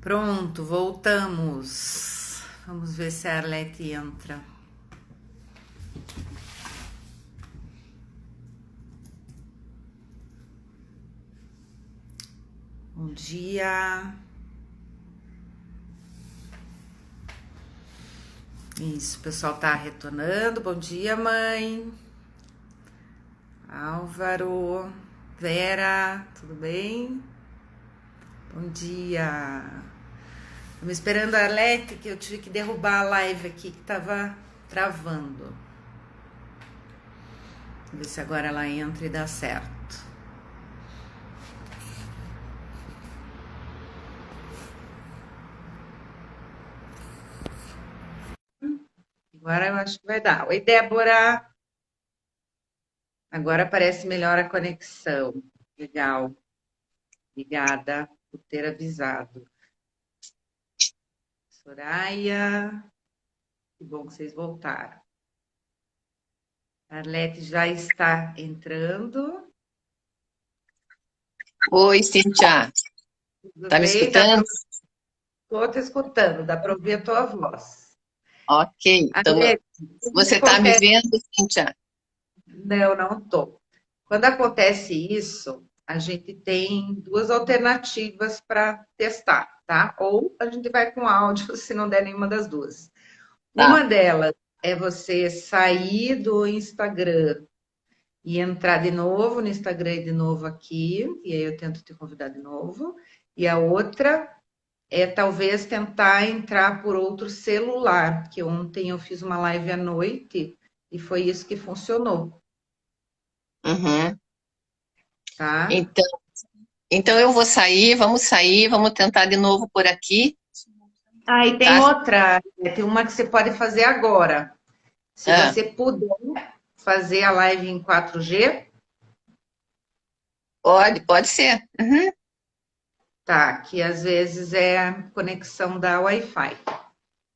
Pronto, voltamos. Vamos ver se a Arlete entra. Bom dia. Isso, o pessoal tá retornando. Bom dia, mãe. Álvaro, Vera, tudo bem? Bom dia. Estamos esperando a Arlete, que eu tive que derrubar a live aqui, que tava travando. Vamos ver se agora ela entra e dá certo. Agora eu acho que vai dar. Oi, Débora. Agora parece melhor a conexão. Legal. Obrigada por ter avisado. Soraya, que bom que vocês voltaram. A Arlete já está entrando. Oi, Cíntia. Tudo Tá me bem? escutando? Estou te escutando, dá para ouvir a tua voz. Ok. Então, Arlete, o que você tá me acontece? vendo, Cíntia? Não estou. Quando acontece isso, a gente tem duas alternativas para testar, tá? Ou a gente vai com áudio, se não der nenhuma das duas. Tá. Uma delas é você sair do Instagram e entrar de novo no Instagram e de novo aqui, e aí eu tento te convidar de novo. E a outra é talvez tentar entrar por outro celular, que ontem eu fiz uma live à noite e foi isso que funcionou, Uhum. tá? Então, então eu vou sair, vamos tentar de novo por aqui, Ah, e tem tá? outra, tem uma que você pode fazer agora. Se Ah, você puder fazer a live em 4G, pode ser. Uhum. tá? Que às vezes é a conexão da Wi-Fi.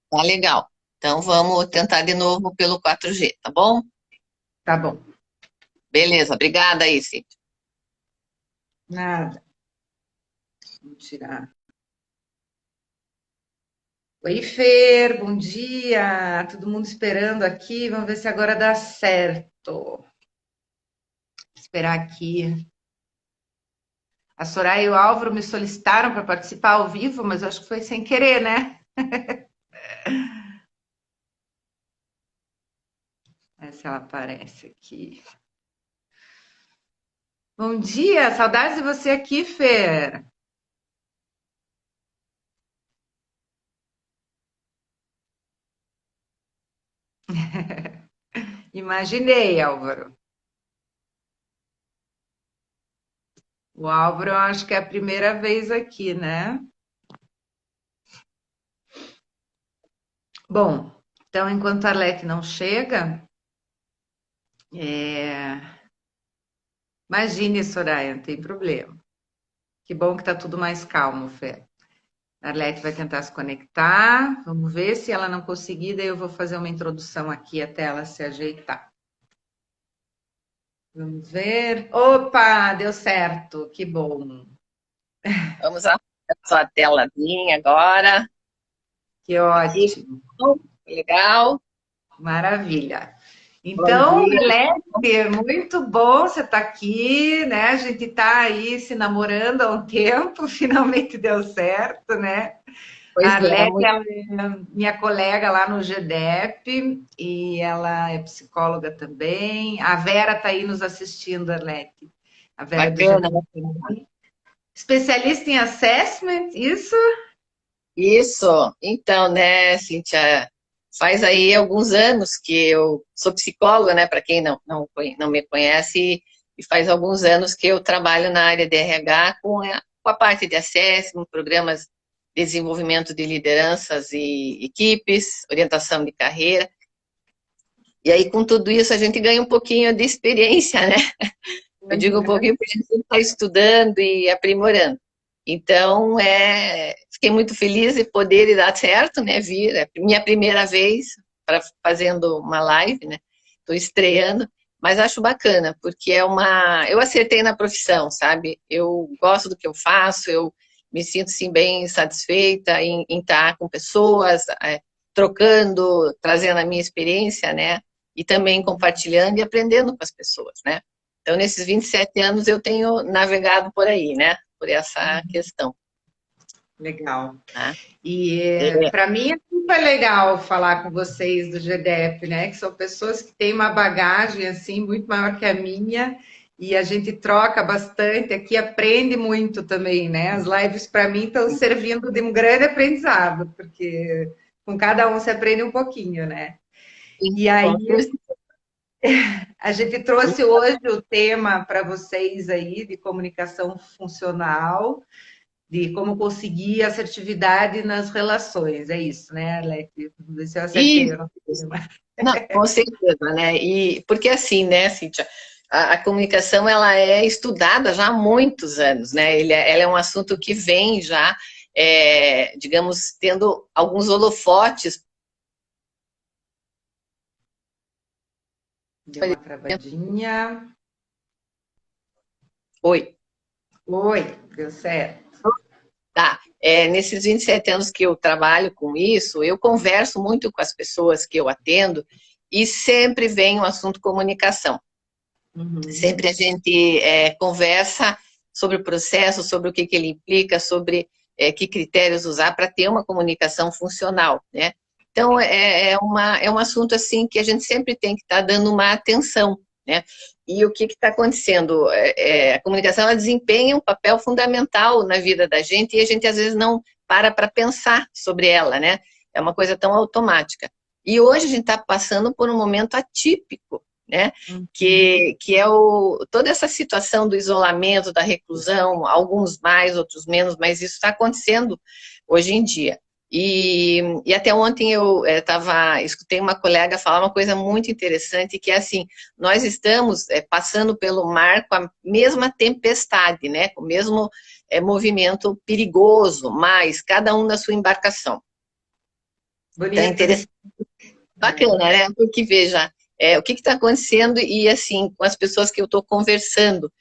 Tá legal. Então vamos tentar de novo pelo 4G, tá bom? Tá bom. Beleza, obrigada aí, Cíntia. Nada. Vou tirar. Oi, Fer, bom dia. Todo mundo esperando aqui. Vamos ver se agora dá certo. Esperar aqui. A Soraya e o Álvaro me solicitaram para participar ao vivo, mas eu acho que foi sem querer, né? Vamos ver se ela aparece aqui. Bom dia, saudades de você aqui, Fer. Imaginei, Álvaro. O Álvaro, eu acho que é a primeira vez aqui, né? Bom, então enquanto a Arlete não chega, imagine, Soraya, não tem problema. Que bom que tá tudo mais calmo, Fer. A Arlete vai tentar se conectar. Vamos ver se ela não conseguir, daí eu vou fazer uma introdução aqui até ela se ajeitar. Vamos ver. Opa, deu certo. Que bom. Vamos a sua telazinha agora. Que Aqui, ótimo. legal. Maravilha. Bom Então, dia. Arlete, muito bom você estar aqui, né? A gente está aí se namorando há um tempo, finalmente deu certo, né? A Pois é, Arlete, muito. ela é minha colega lá no GDEP e ela é psicóloga também. A Vera está aí nos assistindo, Arlete. A Vera do Bacana. GDEP. Especialista em assessment, isso? Isso, então, né, Cíntia, faz aí alguns anos que eu sou psicóloga, né, para quem não me conhece, e faz alguns anos que eu trabalho na área de RH com a parte de assessment, programas de desenvolvimento de lideranças e equipes, orientação de carreira, e aí com tudo isso a gente ganha um pouquinho de experiência, né? Eu digo um pouquinho porque a gente está estudando e aprimorando. Então, fiquei muito feliz de poder ir dar certo, né? Vir, é minha primeira vez fazendo uma live, né? Estou estreando, mas acho bacana, porque eu acertei na profissão, sabe? Eu gosto do que eu faço, eu me sinto sim, bem satisfeita em estar com pessoas, trocando, trazendo a minha experiência, né? E também compartilhando e aprendendo com as pessoas, né? Então, nesses 27 anos, eu tenho navegado por aí, né? Por essa questão. Legal. Né? E para mim é super legal falar com vocês do GDF, né? Que são pessoas que têm uma bagagem assim muito maior que a minha e a gente troca bastante aqui, aprende muito também, né? As lives para mim estão servindo de um grande aprendizado, porque com cada um se aprende um pouquinho, né? E aí a gente trouxe hoje o tema para vocês aí de comunicação funcional, de como conseguir assertividade nas relações. É isso, né, Alex? Vamos ver se eu acertei. Não, com certeza, né? E porque assim, né, Cíntia, a comunicação ela é estudada já há muitos anos, né? Ela é um assunto que vem já, digamos, tendo alguns holofotes. Deu uma travadinha. Oi. Oi, deu certo. Tá. Nesses 27 anos que eu trabalho com isso, eu converso muito com as pessoas que eu atendo e sempre vem o assunto comunicação. Sempre a gente conversa sobre o processo, sobre o que ele implica, sobre que critérios usar para ter uma comunicação funcional, né? Então, é um assunto assim que a gente sempre tem que estar dando uma atenção, né? E o que está acontecendo? A comunicação ela desempenha um papel fundamental na vida da gente e a gente às vezes não para pensar sobre ela, né? É uma coisa tão automática. E hoje a gente está passando por um momento atípico, né? Que é toda essa situação do isolamento, da reclusão, alguns mais, outros menos, mas isso está acontecendo hoje em dia. E até ontem eu escutei uma colega falar uma coisa muito interessante, que é assim, nós estamos passando pelo mar com a mesma tempestade, né? Com o mesmo movimento perigoso, mas cada um na sua embarcação. Bonito. Então, é interessante. Bacana, né? Porque, veja, o que está acontecendo e, assim, com as pessoas que eu estou conversando,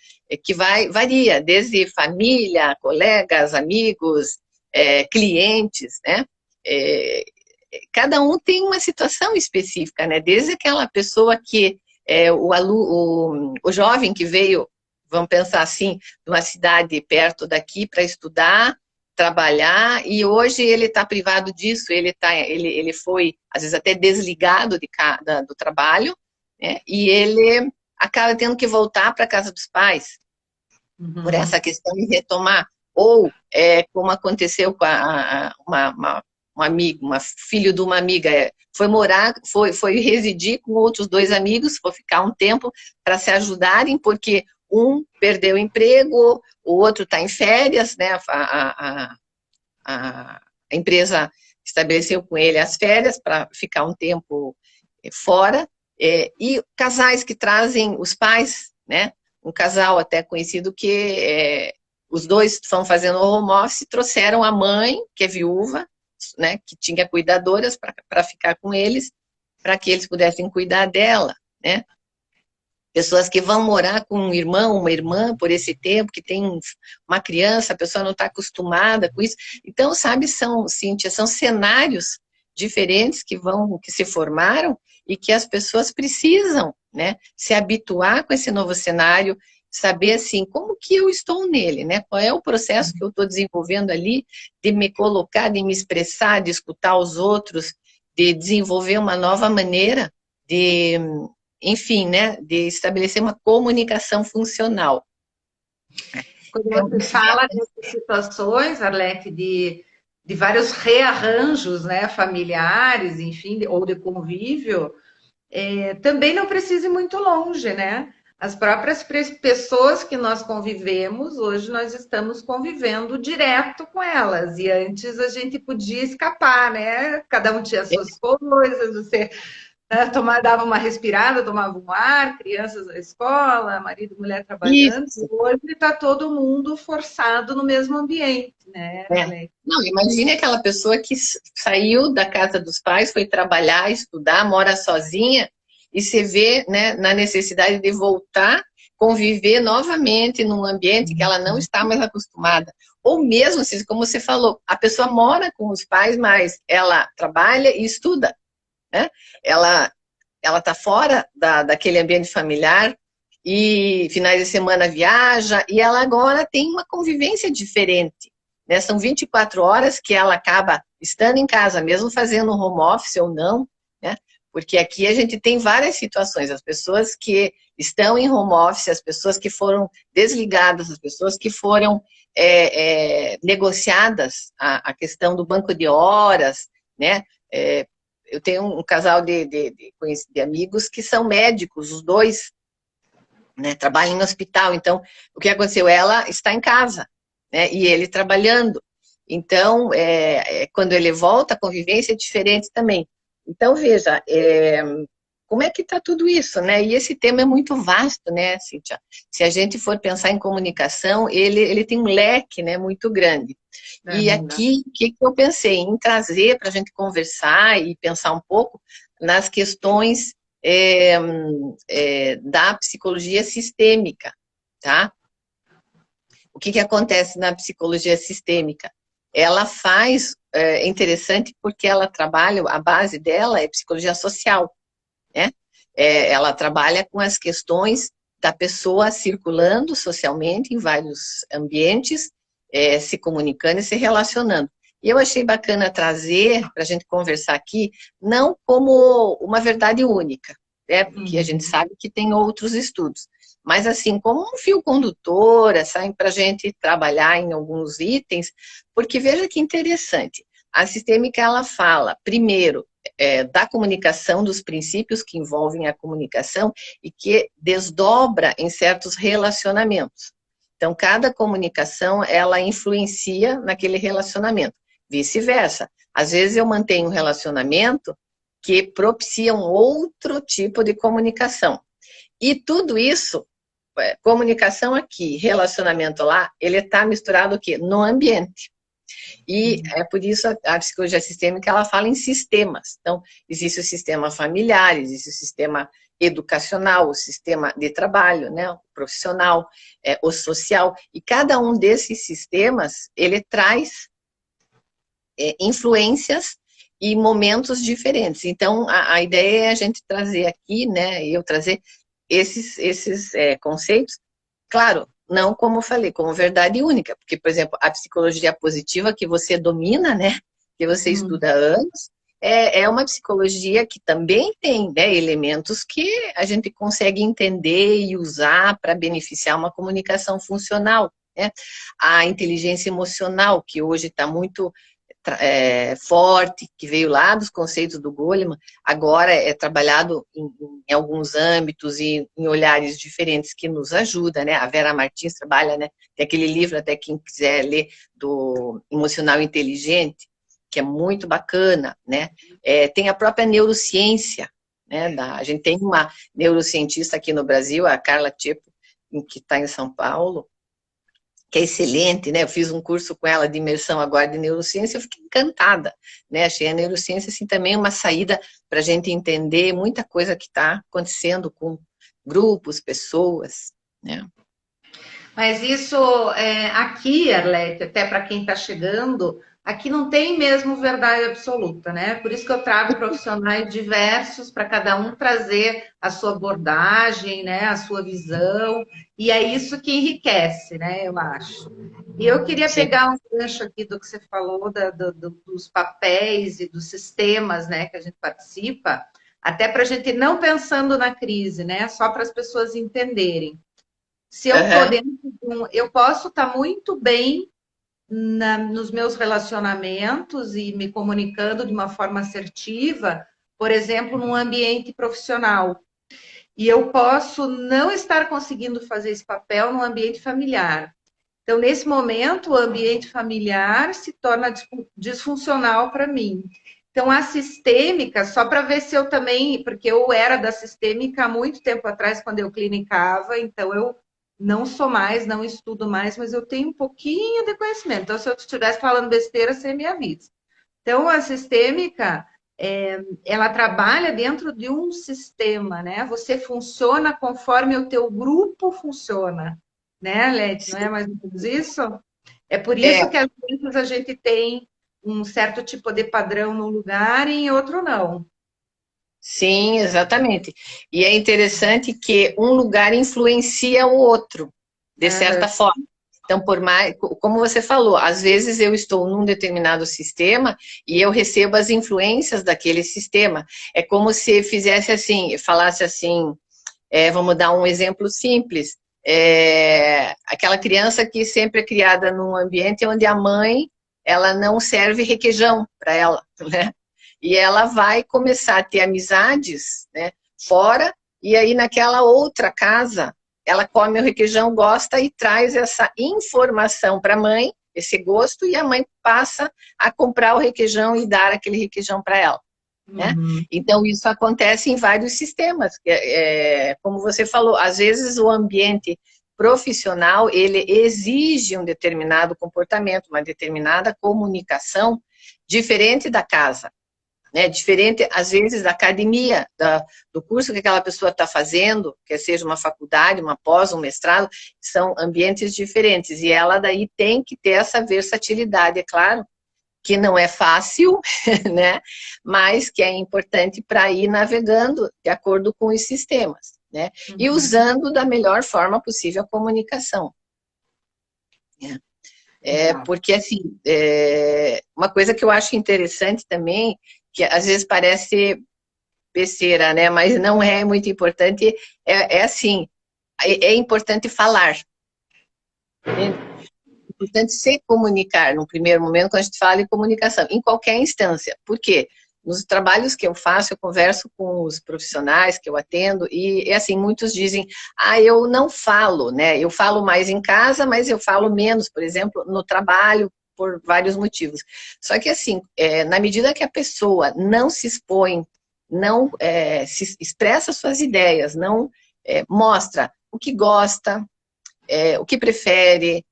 que varia, desde família, colegas, amigos, clientes, né? Cada um tem uma situação específica, né? Desde aquela pessoa que o jovem que veio, vamos pensar assim, de uma cidade perto daqui para estudar, trabalhar, e hoje ele está privado disso, ele foi, às vezes, até desligado do trabalho, né? E ele acaba tendo que voltar para a casa dos pais, por essa questão de retomar. Ou, como aconteceu com um amigo, filho de uma amiga, foi residir com outros 2 amigos, foi ficar um tempo para se ajudarem, porque um perdeu o emprego, o outro está em férias, né? A empresa estabeleceu com ele as férias para ficar um tempo fora, e casais que trazem os pais, né? Um casal até conhecido que os 2 estão fazendo home office, trouxeram a mãe, que é viúva, né? Que tinha cuidadoras para ficar com eles, para que eles pudessem cuidar dela, né? Pessoas que vão morar com um irmão, uma irmã, por esse tempo, que tem uma criança, a pessoa não está acostumada com isso. Então, sabe, Cíntia, são cenários diferentes que se formaram e que as pessoas precisam, né, se habituar com esse novo cenário, saber, assim, como que eu estou nele, né? Qual é o processo que eu estou desenvolvendo ali, de me colocar, de me expressar, de escutar os outros, de desenvolver uma nova maneira de... enfim, né, de estabelecer uma comunicação funcional. Quando você fala dessas situações, Arlete, de vários rearranjos, né, familiares, enfim, ou de convívio, também não precisa ir muito longe, né? As próprias pessoas que nós convivemos, hoje nós estamos convivendo direto com elas. E antes a gente podia escapar, né? Cada um tinha suas coisas, você dava uma respirada, tomava um ar, crianças na escola, marido e mulher trabalhando. Isso. Hoje está todo mundo forçado no mesmo ambiente, né? Não, imagine aquela pessoa que saiu da casa dos pais, foi trabalhar, estudar, mora sozinha e se vê, né, na necessidade de voltar, conviver novamente num ambiente que ela não está mais acostumada. Ou mesmo, assim, como você falou, a pessoa mora com os pais, mas ela trabalha e estuda, né? Ela está fora daquele ambiente familiar e finais de semana viaja e ela agora tem uma convivência diferente, né? São 24 horas que ela acaba estando em casa, mesmo fazendo home office ou não, né? Porque aqui a gente tem várias situações, as pessoas que estão em home office, as pessoas que foram desligadas, as pessoas que foram negociadas a questão do banco de horas, né? Eu tenho um casal de amigos que são médicos, os dois, né, trabalham no hospital. Então, o que aconteceu? Ela está em casa, né, e ele trabalhando. Então, quando ele volta, a convivência é diferente também. Então, veja, como é que está tudo isso, né? E esse tema é muito vasto, né, Cíntia? Se a gente for pensar em comunicação, ele tem um leque, né, muito grande. E aqui, o que eu pensei? Em trazer para a gente conversar e pensar um pouco nas questões da psicologia sistêmica, tá? O que acontece na psicologia sistêmica? Ela é interessante porque ela trabalha, a base dela é psicologia social, né? Ela trabalha com as questões da pessoa circulando socialmente em vários ambientes, se comunicando e se relacionando. E eu achei bacana trazer para a gente conversar aqui, não como uma verdade única, né? Porque a gente sabe que tem outros estudos, mas assim, como um fio condutor, assim, para a gente trabalhar em alguns itens, porque veja que interessante, a sistêmica ela fala, primeiro, da comunicação, dos princípios que envolvem a comunicação e que desdobra em certos relacionamentos. Então, cada comunicação, ela influencia naquele relacionamento. Vice-versa. Às vezes eu mantenho um relacionamento que propicia um outro tipo de comunicação. E tudo isso, comunicação aqui, relacionamento lá, ele está misturado o quê? No ambiente. E é por isso a psicologia sistêmica ela fala em sistemas. Então, existe o sistema familiar, existe o sistema educacional, o sistema de trabalho, né, o profissional, o social. E cada um desses sistemas, ele traz influências e momentos diferentes. Então, a ideia é a gente trazer aqui, né, eu trazer esses conceitos, claro, não como eu falei, como verdade única, porque, por exemplo, a psicologia positiva que você domina, né, que você estuda há anos, é uma psicologia que também tem, né, elementos que a gente consegue entender e usar para beneficiar uma comunicação funcional, né? A inteligência emocional, que hoje está muito forte, que veio lá dos conceitos do Goleman, agora é trabalhado em alguns âmbitos e em olhares diferentes que nos ajuda, né? A Vera Martins trabalha, né? Tem aquele livro, até quem quiser ler, do Emocional Inteligente, que é muito bacana, né? Tem a própria neurociência, né? A gente tem uma neurocientista aqui no Brasil, a Carla Tchepo, que está em São Paulo, que é excelente, né? Eu fiz um curso com ela de imersão agora de neurociência, eu fiquei encantada, né? Achei a neurociência, assim, também uma saída para a gente entender muita coisa que está acontecendo com grupos, pessoas, né? Mas isso, aqui, Arlete, até para quem está chegando, aqui não tem mesmo verdade absoluta, né? Por isso que eu trago profissionais diversos para cada um trazer a sua abordagem, né? A sua visão, e é isso que enriquece, né? Eu acho. E eu queria Sim. pegar um gancho aqui do que você falou, dos papéis e dos sistemas, né? Que a gente participa, até para a gente não pensando na crise, né? Só para as pessoas entenderem. Se eu estou dentro eu posso estar muito bem nos meus relacionamentos e me comunicando de uma forma assertiva, por exemplo, num ambiente profissional. E eu posso não estar conseguindo fazer esse papel no ambiente familiar. Então, nesse momento, o ambiente familiar se torna disfuncional para mim. Então, a sistêmica, só para ver se eu também, porque eu era da sistêmica há muito tempo atrás, quando eu clinicava, então eu não sou mais, não estudo mais, mas eu tenho um pouquinho de conhecimento. Então, se eu estivesse falando besteira, você me avisa. Então, a sistêmica, ela trabalha dentro de um sistema, né? Você funciona conforme o teu grupo funciona, né, Leti? Não é mais ou menos isso? É por isso que às vezes a gente tem um certo tipo de padrão num lugar e em outro não. Sim, exatamente. E é interessante que um lugar influencia o outro, de Aham. certa forma. Então, por mais, como você falou, às vezes eu estou num determinado sistema e eu recebo as influências daquele sistema. É como se fizesse assim, falasse assim, vamos dar um exemplo simples. Aquela criança que sempre é criada num ambiente onde a mãe ela não serve requeijão para ela, né? E ela vai começar a ter amizades, né, fora, e aí naquela outra casa, ela come o requeijão, gosta e traz essa informação para a mãe, esse gosto, e a mãe passa a comprar o requeijão e dar aquele requeijão para ela. Né? Uhum. Então, isso acontece em vários sistemas. Como você falou, às vezes o ambiente profissional, ele exige um determinado comportamento, uma determinada comunicação, diferente da casa. Né, diferente, às vezes, da academia, do curso que aquela pessoa está fazendo, quer seja uma faculdade, uma pós, um mestrado, são ambientes diferentes, e ela daí tem que ter essa versatilidade, é claro, que não é fácil, né, mas que é importante para ir navegando de acordo com os sistemas, né, e Uhum. usando da melhor forma possível a comunicação. Exato. Porque, assim, uma coisa que eu acho interessante também, que às vezes parece besteira, né? Mas não é muito importante. Assim, é importante falar. Entende? É importante se comunicar no primeiro momento, quando a gente fala em comunicação, em qualquer instância. Por quê? Nos trabalhos que eu faço, eu converso com os profissionais que eu atendo e assim, muitos dizem, eu não falo, né? Eu falo mais em casa, mas eu falo menos, por exemplo, no trabalho, por vários motivos. Só que assim, na medida que a pessoa não se expõe, não se expressa suas ideias, não mostra o que gosta, o que prefere,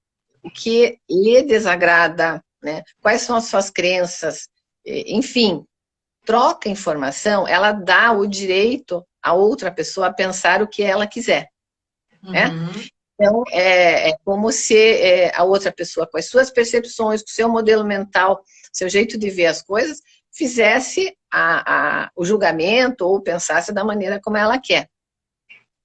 o que lhe desagrada, né? Quais são as suas crenças, enfim, troca informação, ela dá o direito a outra pessoa a pensar o que ela quiser, né? Uhum. Então, é como se a outra pessoa, com as suas percepções, com o seu modelo mental, seu jeito de ver as coisas, fizesse o julgamento ou pensasse da maneira como ela quer.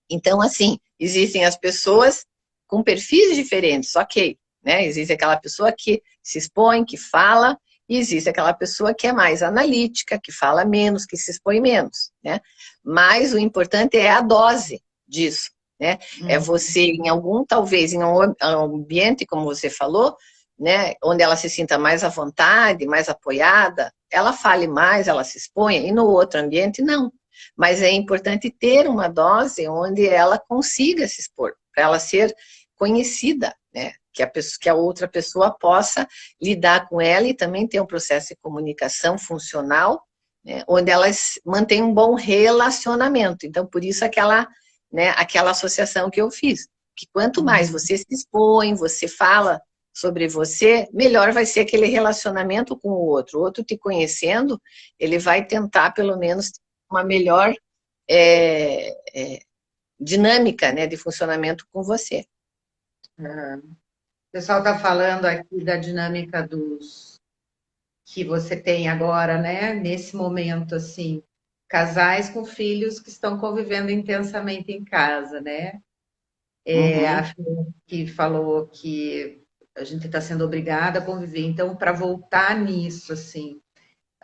Então, assim, existem as pessoas com perfis diferentes, ok, né? Existe aquela pessoa que se expõe, que fala, e existe aquela pessoa que é mais analítica, que fala menos, que se expõe menos, né? Mas o importante é a dose disso, né? É Uhum. você, em algum, talvez, em um ambiente, como você falou, né, onde ela se sinta mais à vontade, mais apoiada, ela fale mais, ela se exponha, e no outro ambiente, não. Mas é importante ter uma dose onde ela consiga se expor, para ela ser conhecida, né? Que a outra pessoa possa lidar com ela e também ter um processo de comunicação funcional, né? Onde elas mantêm um bom relacionamento. Então, por isso aquela associação que eu fiz. Que quanto mais Uhum. você se expõe, você fala sobre você, melhor vai ser aquele relacionamento com o outro. O outro te conhecendo, ele vai tentar, pelo menos, uma melhor é, é, dinâmica, né, de funcionamento com você. Uhum. O pessoal está falando aqui da dinâmica dos que você tem agora, né? Nesse momento, assim, casais com filhos que estão convivendo intensamente em casa, né? A Uhum. Fê que falou que a gente está sendo obrigada a conviver. Então, para voltar nisso, assim,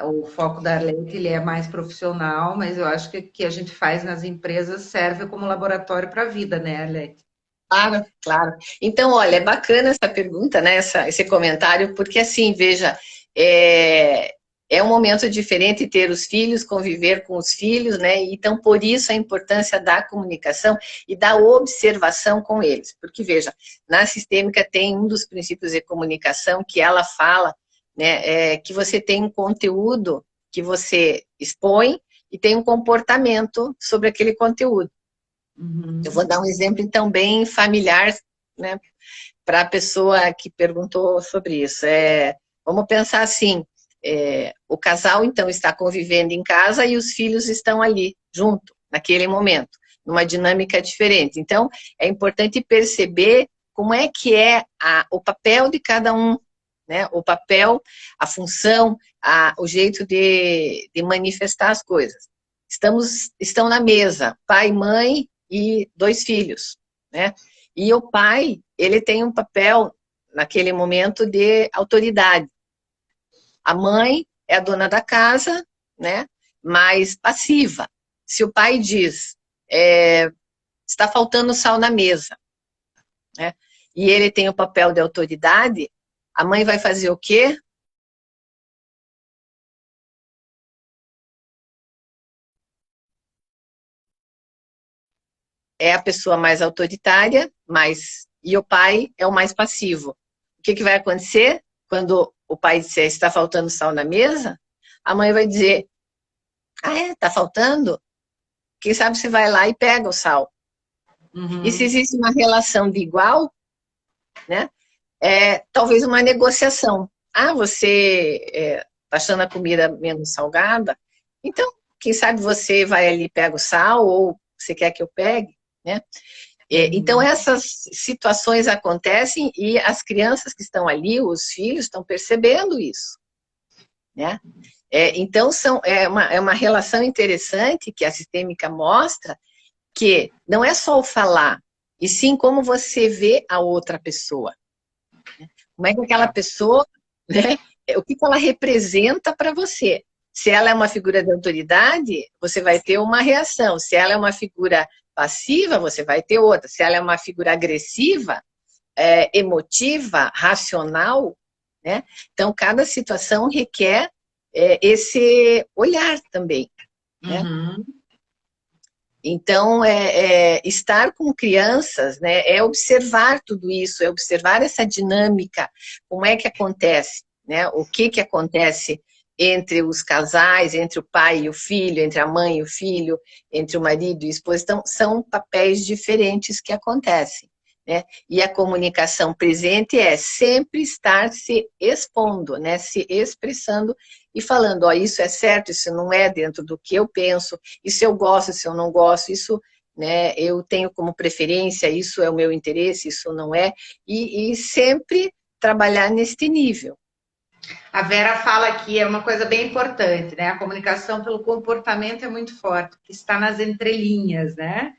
o foco da Arlete, ele é mais profissional, mas eu acho que o que a gente faz nas empresas serve como laboratório para a vida, né, Arlete? Claro, claro. Então, olha, é bacana essa pergunta, né, esse comentário, porque assim, veja, é, é um momento diferente ter os filhos, conviver com os filhos, né? Então, por isso a importância da comunicação e da observação com eles. Porque, veja, na sistêmica tem um dos princípios de comunicação que ela fala, né, que você tem um conteúdo que você expõe e tem um comportamento sobre aquele conteúdo. Eu Uhum. vou dar um exemplo, então, bem familiar, né, para a pessoa que perguntou sobre isso. Vamos pensar assim, o casal, então, está convivendo em casa e os filhos estão ali, junto, naquele momento, numa dinâmica diferente. Então, é importante perceber como é que é o papel de cada um, né? O papel, a função, o jeito de manifestar as coisas. Estão na mesa, pai, mãe e 2 filhos, né? E o pai, ele tem um papel, naquele momento, de autoridade. A mãe é a dona da casa, né? Mais passiva. Se o pai diz, está faltando sal na mesa, né? E ele tem o papel de autoridade, a mãe vai fazer o quê? É a pessoa mais autoritária, e o pai é o mais passivo. O que vai acontecer quando o pai disser está faltando sal na mesa? A mãe vai dizer, está faltando? Quem sabe você vai lá e pega o sal. Uhum. E se existe uma relação de igual, né? Talvez uma negociação. Você está achando a comida menos salgada? Então, quem sabe você vai ali e pega o sal, ou você quer que eu pegue, né? Então, essas situações acontecem e as crianças que estão ali, os filhos, estão percebendo isso, né? Então, é uma relação interessante que a sistêmica mostra, que não é só o falar, e sim como você vê a outra pessoa. Como é que aquela pessoa, né, o que ela representa para você. Se ela é uma figura de autoridade, você vai ter uma reação. Se ela é uma figura passiva, você vai ter outra. Se ela é uma figura agressiva, emotiva, racional, né? Então, cada situação requer esse olhar também, né? Uhum. Então, estar com crianças, né, é observar tudo isso, é observar essa dinâmica, como é que acontece, né, o que acontece entre os casais, entre o pai e o filho, entre a mãe e o filho, entre o marido e a esposa. Então, são papéis diferentes que acontecem, né, e a comunicação presente é sempre estar se expondo, né, se expressando e falando, isso é certo, isso não é dentro do que eu penso, isso eu gosto, isso eu não gosto, isso, né, eu tenho como preferência, isso é o meu interesse, isso não é, e sempre trabalhar neste nível. A Vera fala aqui, é uma coisa bem importante, né? A comunicação pelo comportamento é muito forte, que está nas entrelinhas, né?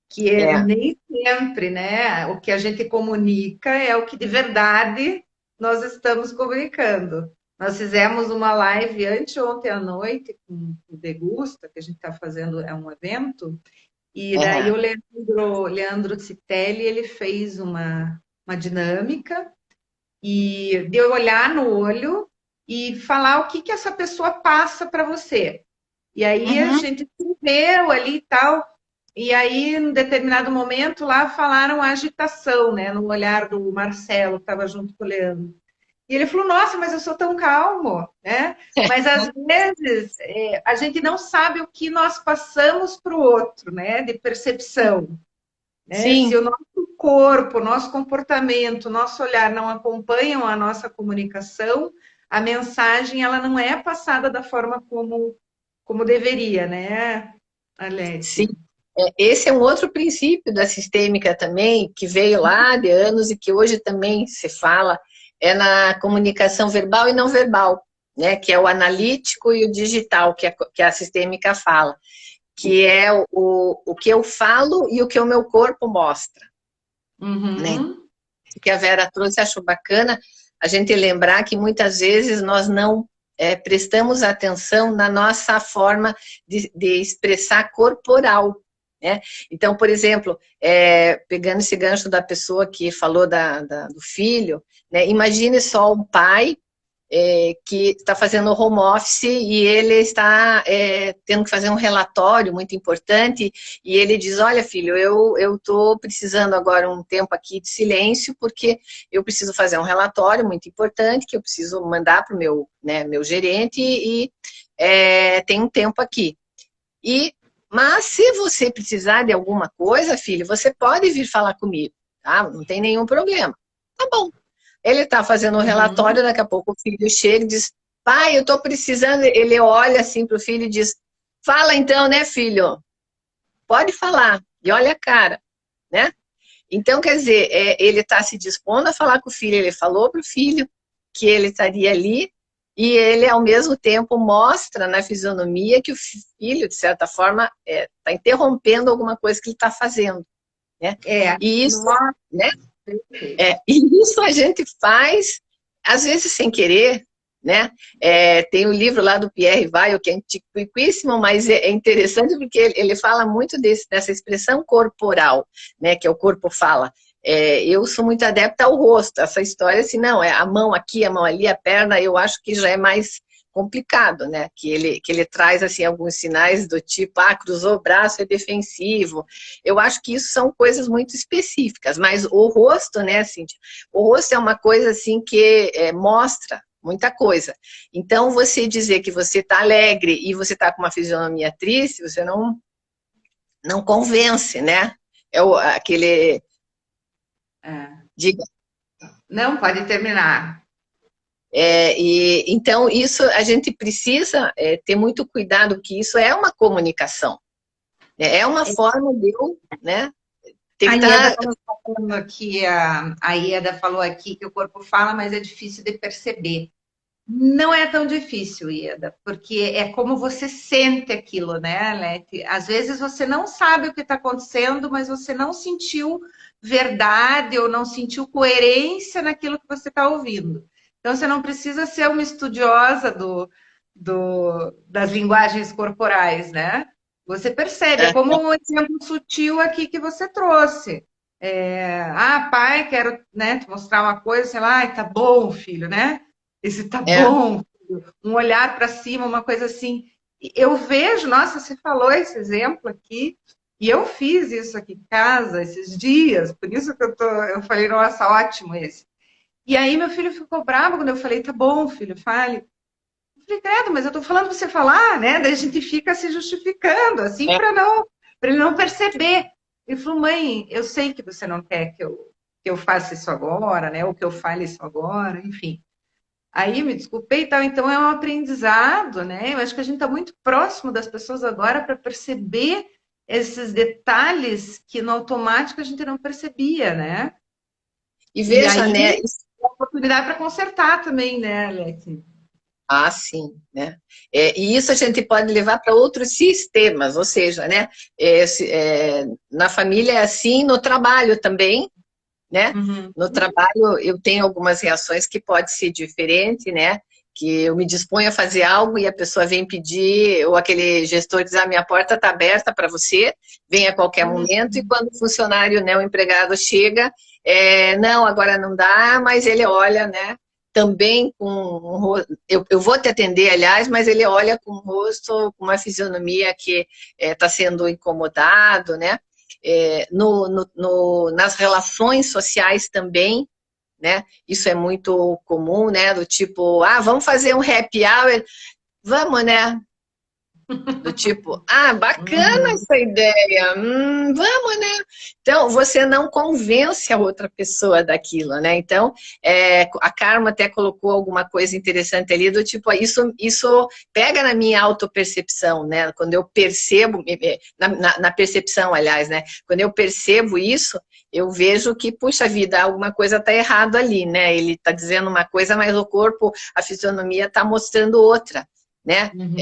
Que nem sempre, né? O que a gente comunica é o que de verdade nós estamos comunicando. Nós fizemos uma live anteontem à noite com o Degusta, que a gente está fazendo, é um evento, e daí o Leandro Citelli, ele fez uma dinâmica e de eu olhar no olho e falar o que essa pessoa passa para você. E aí a gente se viu ali e tal, e aí, em determinado momento, lá falaram a agitação, né? No olhar do Marcelo, que estava junto com o Leandro. E ele falou, nossa, mas eu sou tão calmo, né? Mas às vezes a gente não sabe o que nós passamos para o outro, né? De percepção. Né? Se o nosso corpo, o nosso comportamento, o nosso olhar não acompanham a nossa comunicação, a mensagem ela não é passada da forma como deveria, né, Arlete? Sim. Esse é um outro princípio da sistêmica também, que veio lá de anos e que hoje também se fala, é na comunicação verbal e não verbal, né? Que é o analítico e o digital, que a sistêmica fala, que é o que eu falo e o que o meu corpo mostra. Né? O que a Vera trouxe, acho bacana a gente lembrar que muitas vezes nós não prestamos atenção na nossa forma de expressar corporal. Né? Então, por exemplo, pegando esse gancho da pessoa que falou do filho, né? Imagine só um pai que está fazendo home office e ele está tendo que fazer um relatório muito importante e ele diz, olha filho, eu estou precisando agora um tempo aqui de silêncio porque eu preciso fazer um relatório muito importante que eu preciso mandar para o meu gerente e tem um tempo aqui. Mas se você precisar de alguma coisa, filho, você pode vir falar comigo, tá? Não tem nenhum problema. Tá bom. Ele está fazendo um relatório, daqui a pouco o filho chega e diz, pai, eu estou precisando. Ele olha assim para o filho e diz, fala então, né, filho? Pode falar. E olha a cara, né? Então, quer dizer, ele está se dispondo a falar com o filho, ele falou para o filho que ele estaria ali, e ele, ao mesmo tempo, mostra na fisionomia que o filho, de certa forma, está interrompendo alguma coisa que ele está fazendo. Né? E isso, né? E isso a gente faz, às vezes sem querer, né? Tem o livro lá do Pierre Weil, que é antiquíssimo, mas é interessante porque ele fala muito dessa expressão corporal, né? Que é o corpo fala. Eu sou muito adepta ao rosto, essa história assim, não, a mão aqui, a mão ali, a perna, eu acho que já é mais complicado, né? Que ele traz assim alguns sinais do tipo, cruzou o braço, é defensivo. Eu acho que isso são coisas muito específicas, mas o rosto, né, Cíntia? O rosto é uma coisa assim que mostra muita coisa. Então, você dizer que você está alegre e você está com uma fisionomia triste, você não convence, né? Aquele... Diga. Não, pode terminar. Então, isso a gente precisa ter muito cuidado, porque isso é uma comunicação. É uma forma de eu, né? A Ieda falou aqui que o corpo fala, mas é difícil de perceber. Não é tão difícil, Ieda, porque é como você sente aquilo, né, Leti? Às vezes você não sabe o que está acontecendo, mas você não sentiu verdade ou não sentiu coerência naquilo que você está ouvindo. Então, você não precisa ser uma estudiosa das linguagens corporais, né? Você percebe, como um exemplo sutil aqui que você trouxe. Pai, quero, né, te mostrar uma coisa, sei lá, tá bom, filho, né? Esse tá bom, um olhar para cima, uma coisa assim. Eu vejo, nossa, você falou esse exemplo aqui, e eu fiz isso aqui em casa esses dias, por isso que eu falei, nossa, ótimo esse. E aí meu filho ficou bravo quando eu falei, tá bom, filho, fale. Eu falei, credo, mas eu tô falando para você falar, né? Daí a gente fica se justificando, assim, para ele não perceber. Ele falou, mãe, eu sei que você não quer que eu faça isso agora, né? Ou que eu fale isso agora, enfim. Aí me desculpei e tal, então é um aprendizado, né? Eu acho que a gente está muito próximo das pessoas agora para perceber esses detalhes que no automático a gente não percebia, né? E veja, aí, né? é uma oportunidade para consertar também, né, Alex? Sim, né? E isso a gente pode levar para outros sistemas, ou seja, né? Na família é assim, no trabalho também, né? Uhum. No trabalho eu tenho algumas reações que pode ser diferente, né? Que eu me disponho a fazer algo e a pessoa vem pedir, ou aquele gestor diz, minha porta está aberta para você, vem a qualquer momento, e quando o funcionário, né, o empregado chega, não, agora não dá, mas ele olha, né? Também com eu vou te atender, aliás, mas ele olha com o rosto, com uma fisionomia que está sendo incomodado, né? Nas relações sociais também, né? Isso é muito comum, né? Do tipo, vamos fazer um happy hour, vamos, né? Do tipo, bacana essa ideia, vamos, né? Então, você não convence a outra pessoa daquilo, né? Então, a Karma até colocou alguma coisa interessante ali, do tipo, isso pega na minha autopercepção, né? Quando eu percebo, na percepção, aliás, né? Quando eu percebo isso, eu vejo que, puxa vida, alguma coisa está errado ali, né? Ele está dizendo uma coisa, mas o corpo, a fisionomia está mostrando outra. Né? Uhum.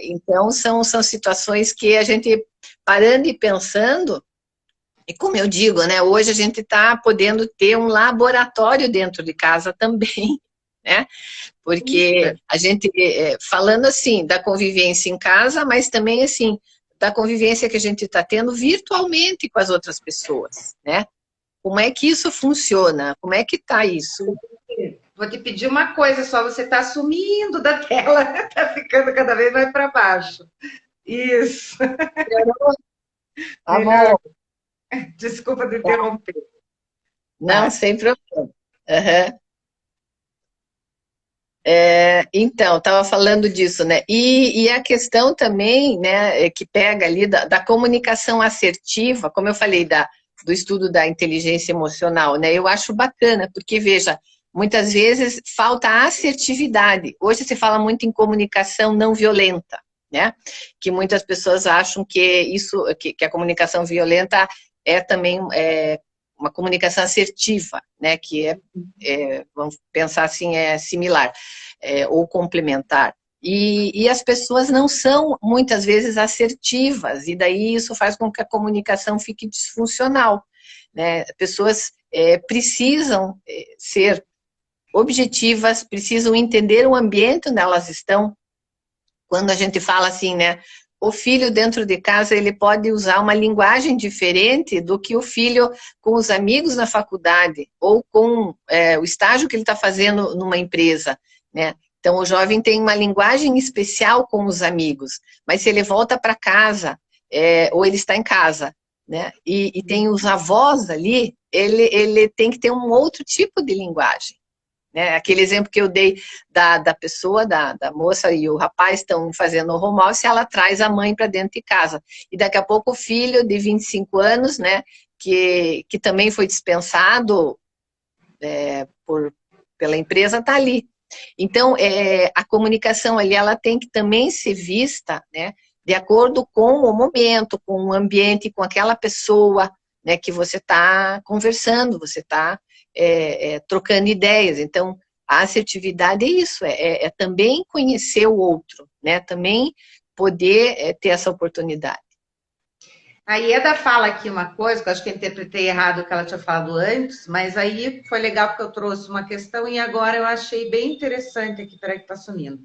Então são situações que a gente parando e pensando, e como eu digo, né, hoje a gente está podendo ter um laboratório dentro de casa também, né? Porque a gente, falando assim, da convivência em casa, mas também assim, da convivência que a gente está tendo virtualmente com as outras pessoas, né? Como é que isso funciona? Como é que está isso? Vou te pedir uma coisa só, você está sumindo da tela, está ficando cada vez mais para baixo. Isso. Melhorou? Desculpa te interromper. Não, sem problema. Uhum. Então, estava falando disso, né? E a questão também, né, que pega ali da comunicação assertiva, como eu falei, do estudo da inteligência emocional, né? Eu acho bacana, porque, veja, muitas vezes falta assertividade. Hoje se fala muito em comunicação não violenta, né? Que muitas pessoas acham que a comunicação violenta é também uma comunicação assertiva, né, que vamos pensar assim, é similar, ou complementar. E as pessoas não são, muitas vezes, assertivas, e daí isso faz com que a comunicação fique disfuncional, né? Pessoas precisam ser objetivas, precisam entender o ambiente onde elas estão. Quando a gente fala assim, né, o filho dentro de casa, ele pode usar uma linguagem diferente do que o filho com os amigos na faculdade, ou com o estágio que ele está fazendo numa empresa, né? Então, o jovem tem uma linguagem especial com os amigos, mas se ele volta para casa, ou ele está em casa, né, e tem os avós ali, ele tem que ter um outro tipo de linguagem. Né? Aquele exemplo que eu dei da pessoa, da moça e o rapaz estão fazendo o home office, ela traz a mãe para dentro de casa. E daqui a pouco o filho de 25 anos, né, que também foi dispensado pela empresa, está ali. Então, a comunicação ali, ela tem que também ser vista, né, de acordo com o momento, com o ambiente, com aquela pessoa, né, que você está conversando, você está trocando ideias. Então, a assertividade é isso, é também conhecer o outro, né, também poder ter essa oportunidade. A Ieda fala aqui uma coisa, que eu acho que eu interpretei errado o que ela tinha falado antes, mas aí foi legal porque eu trouxe uma questão e agora eu achei bem interessante aqui, peraí que está sumindo.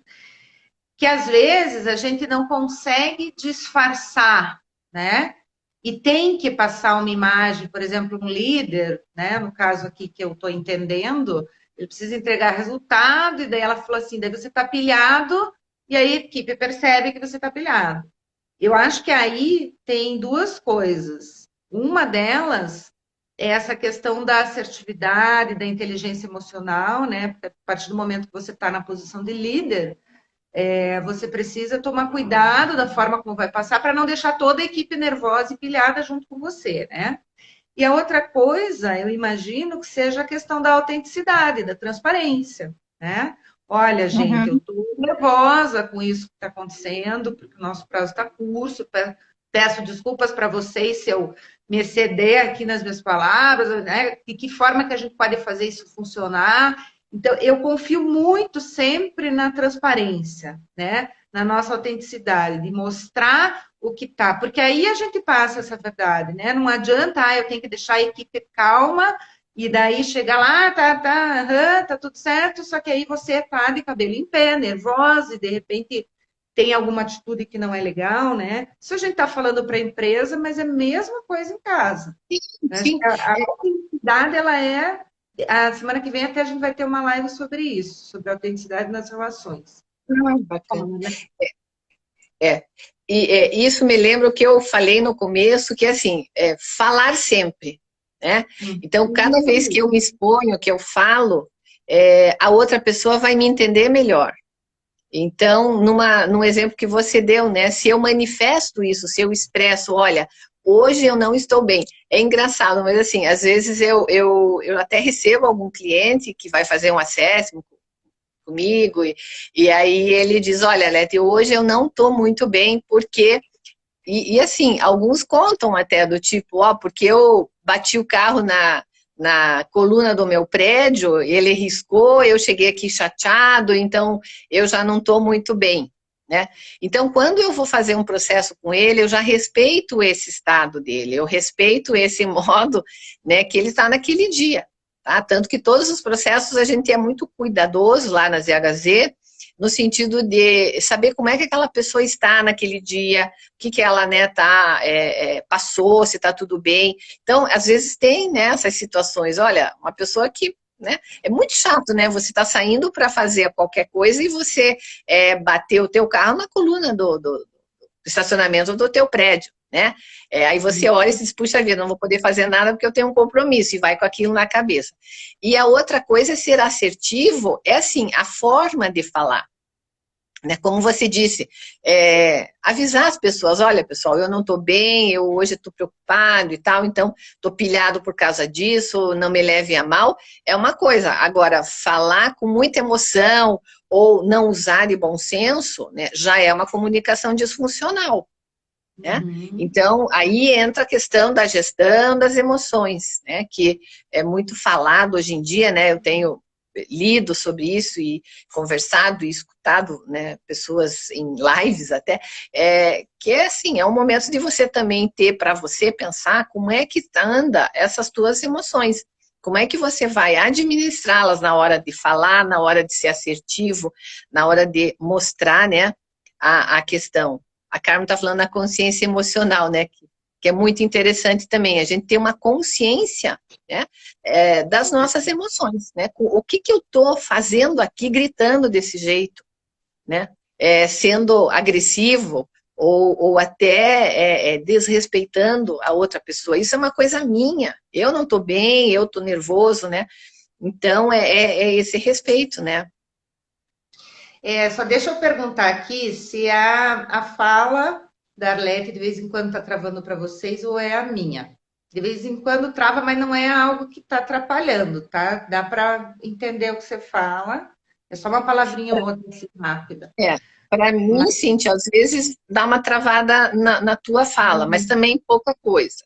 Que às vezes a gente não consegue disfarçar, né? E tem que passar uma imagem, por exemplo, um líder, né? No caso aqui que eu estou entendendo, ele precisa entregar resultado, e daí ela falou assim, daí você está pilhado, e aí a equipe percebe que você está pilhado. Eu acho que aí tem duas coisas. Uma delas é essa questão da assertividade, da inteligência emocional, né? Porque a partir do momento que você está na posição de líder, você precisa tomar cuidado da forma como vai passar para não deixar toda a equipe nervosa e pilhada junto com você, né? E a outra coisa, eu imagino que seja a questão da autenticidade, da transparência, né? Olha, gente, eu estou nervosa com isso que está acontecendo, porque o nosso prazo está curto. Peço desculpas para vocês se eu me exceder aqui nas minhas palavras, né? De que forma que a gente pode fazer isso funcionar? Então, eu confio muito sempre na transparência, né? Na nossa autenticidade, de mostrar o que tá, porque aí a gente passa essa verdade, né? Não adianta, eu tenho que deixar a equipe calma e daí chegar lá, tá tudo certo, só que aí você tá de cabelo em pé, nervosa e de repente tem alguma atitude que não é legal, né? Isso a gente tá falando para a empresa, mas é a mesma coisa em casa. Sim. A autenticidade, ela é... A semana que vem até a gente vai ter uma live sobre isso, sobre a autenticidade nas relações. Bacana. E isso me lembra o que eu falei no começo, que é assim, falar sempre, né? Então, cada vez que eu me exponho, que eu falo, a outra pessoa vai me entender melhor. Então, num exemplo que você deu, né? Se eu manifesto isso, se eu expresso, olha, hoje eu não estou bem. É engraçado, mas assim, às vezes eu até recebo algum cliente que vai fazer um assessment comigo, e aí ele diz, olha, Leti, hoje eu não estou muito bem, porque... E assim, alguns contam até do tipo, porque eu bati o carro na coluna do meu prédio, ele riscou, eu cheguei aqui chateado, então eu já não estou muito bem, né? Então, quando eu vou fazer um processo com ele, eu já respeito esse estado dele, eu respeito esse modo, né, que ele está naquele dia. Tá? Tanto que todos os processos a gente é muito cuidadoso lá na ZHZ, no sentido de saber como é que aquela pessoa está naquele dia, o que ela, né, passou, se está tudo bem. Então, às vezes tem, né, essas situações, olha, uma pessoa que, né, é muito chato, né, você está saindo para fazer qualquer coisa e você bateu o teu carro na coluna do estacionamento do teu prédio. Né? Aí você olha e diz, puxa vida, não vou poder fazer nada porque eu tenho um compromisso, e vai com aquilo na cabeça. E a outra coisa é ser assertivo, é assim, a forma de falar. Né? Como você disse, avisar as pessoas, olha pessoal, eu não estou bem, eu hoje estou preocupado e tal, então estou pilhado por causa disso, não me leve a mal, é uma coisa. Agora, falar com muita emoção ou não usar de bom senso, né, já é uma comunicação disfuncional. né? Uhum. Então, aí entra a questão da gestão das emoções, né? Que é muito falado hoje em dia, né? Eu tenho lido sobre isso e conversado e escutado, né, pessoas em lives até, que é assim, é um momento de você também ter para você pensar como é que anda essas tuas emoções, como é que você vai administrá-las na hora de falar, na hora de ser assertivo, na hora de mostrar, né, a questão. A Carmen está falando da consciência emocional, né, que é muito interessante também, a gente ter uma consciência, né, das nossas emoções, né? O que eu estou fazendo aqui gritando desse jeito, né? Sendo agressivo ou até desrespeitando a outra pessoa. Isso é uma coisa minha. Eu não estou bem, eu estou nervoso, né? Então, é esse respeito, né? Só deixa eu perguntar aqui se a fala da Arlete de vez em quando está travando para vocês ou é a minha. De vez em quando trava, mas não é algo que está atrapalhando, tá? Dá para entender o que você fala. É só uma palavrinha ou outra assim, rápida. É, para mim, Mas, Cintia, às vezes dá uma travada na tua fala, mas também pouca coisa.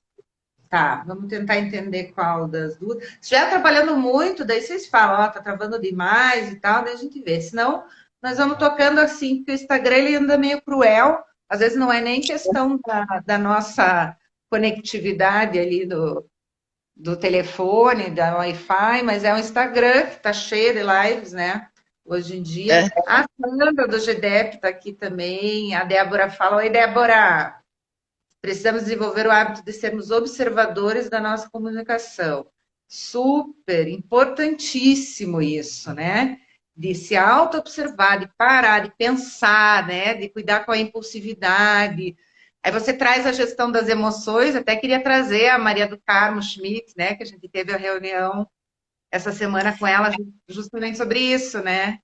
tá, vamos tentar entender qual das duas. Se estiver trabalhando muito, daí vocês falam, ó, tá travando demais e tal, daí a gente vê. Senão, nós vamos tocando assim, porque o Instagram ele anda meio cruel. Às vezes não é nem questão da nossa conectividade ali do telefone, da Wi-Fi, mas é o Instagram que está cheio de lives, né? Hoje em dia. É. A Sandra do GDEP está aqui também. A Débora fala: Oi, Débora. Precisamos desenvolver o hábito de sermos observadores da nossa comunicação. Super importantíssimo isso, né? De se auto-observar, de parar, de pensar, né? De cuidar com a impulsividade. Aí você traz a gestão das emoções, até queria trazer a Maria do Carmo Schmidt, né? Que a gente teve a reunião essa semana com ela justamente sobre isso, né?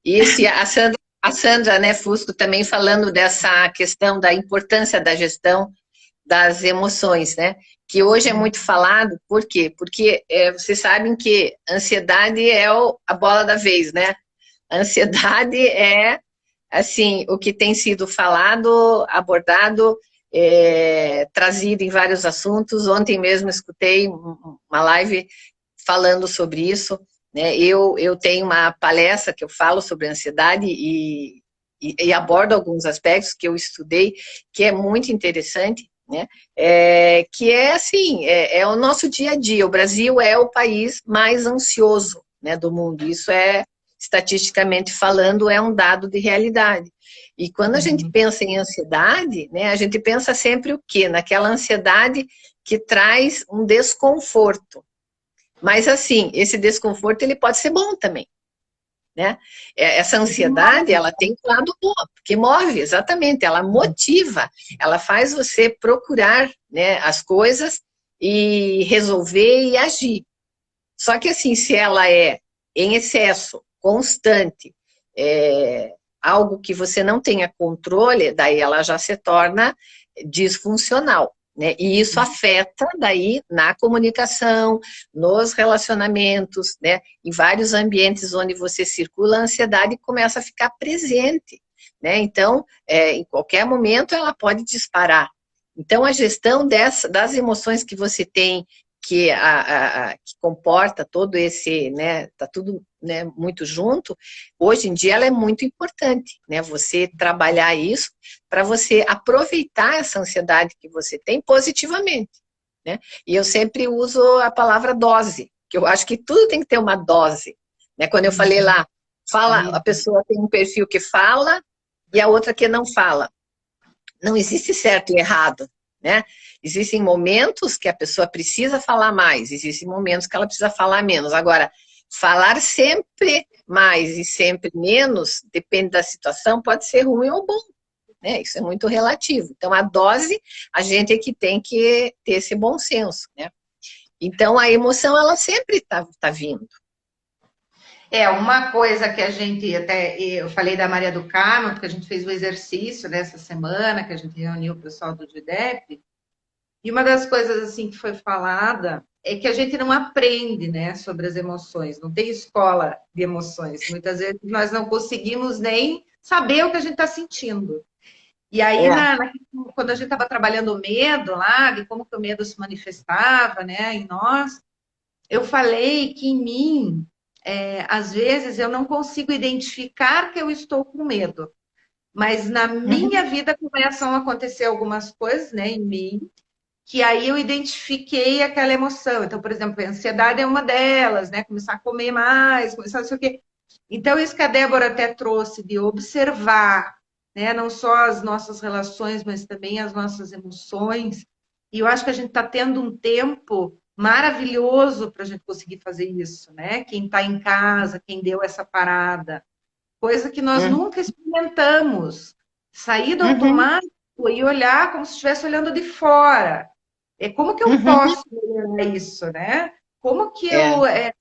Isso, e a Sandra, né, Fusco, também falando dessa questão da importância da gestão das emoções, né? Que hoje é muito falado, por quê? Porque vocês sabem que ansiedade é a bola da vez, né? A ansiedade é, assim, o que tem sido falado, abordado, trazido em vários assuntos. Ontem mesmo escutei uma live falando sobre isso, né? Eu tenho uma palestra que eu falo sobre ansiedade e abordo alguns aspectos que eu estudei, que é muito interessante, né? Que é assim, é o nosso dia a dia. O Brasil é o país mais ansioso, né, do mundo. Isso estatisticamente falando, é um dado de realidade. E quando a gente Uhum. pensa em ansiedade, né, a gente pensa sempre o quê? Naquela ansiedade que traz um desconforto. Mas assim, esse desconforto ele pode ser bom também, né? Essa ansiedade, ela tem um lado bom, porque move, exatamente, ela motiva, ela faz você procurar, né, as coisas e resolver e agir. Só que assim, se ela é em excesso, constante, algo que você não tenha controle, daí ela já se torna disfuncional. Né? E isso afeta daí na comunicação, nos relacionamentos, né? Em vários ambientes onde você circula, a ansiedade começa a ficar presente. Né? Então, em qualquer momento ela pode disparar. Então, a gestão das emoções que você tem, que comporta todo esse, né, tá tudo, né, muito junto, hoje em dia ela é muito importante, né, você trabalhar isso para você aproveitar essa ansiedade que você tem positivamente, né, e eu sempre uso a palavra dose, que eu acho que tudo tem que ter uma dose, né, quando eu falei lá, a pessoa tem um perfil que fala e a outra que não fala, não existe certo e errado, né? Existem momentos que a pessoa precisa falar mais, existem momentos que ela precisa falar menos. Agora, falar sempre mais e sempre menos, depende da situação, pode ser ruim ou bom, né? Isso é muito relativo. Então, a dose, a gente é que tem que ter esse bom senso, né? Então, a emoção, ela sempre tá vindo. Uma coisa que a gente até eu falei da Maria do Carmo, porque a gente fez o exercício dessa semana, que a gente reuniu o pessoal do GDEP, e uma das coisas assim que foi falada é que a gente não aprende, né, sobre as emoções, não tem escola de emoções. Muitas vezes nós não conseguimos nem saber o que a gente está sentindo. E aí, É. quando a gente estava trabalhando o medo lá, de como que o medo se manifestava, né, em nós, eu falei que em mim, às vezes, eu não consigo identificar que eu estou com medo, mas na Uhum. minha vida começam a acontecer algumas coisas, né, em mim, que aí eu identifiquei aquela emoção. Então, por exemplo, a ansiedade é uma delas, né, começar a comer mais, começar a não sei o quê. Então, isso que a Débora até trouxe de observar, né, não só as nossas relações, mas também as nossas emoções. E eu acho que a gente está tendo um tempo maravilhoso para a gente conseguir fazer isso, né? Quem está em casa, quem deu essa parada, coisa que nós Uhum. nunca experimentamos. Sair do Uhum. automático e olhar como se estivesse olhando de fora. É como que eu Uhum. posso melhorar isso, né? Como que É.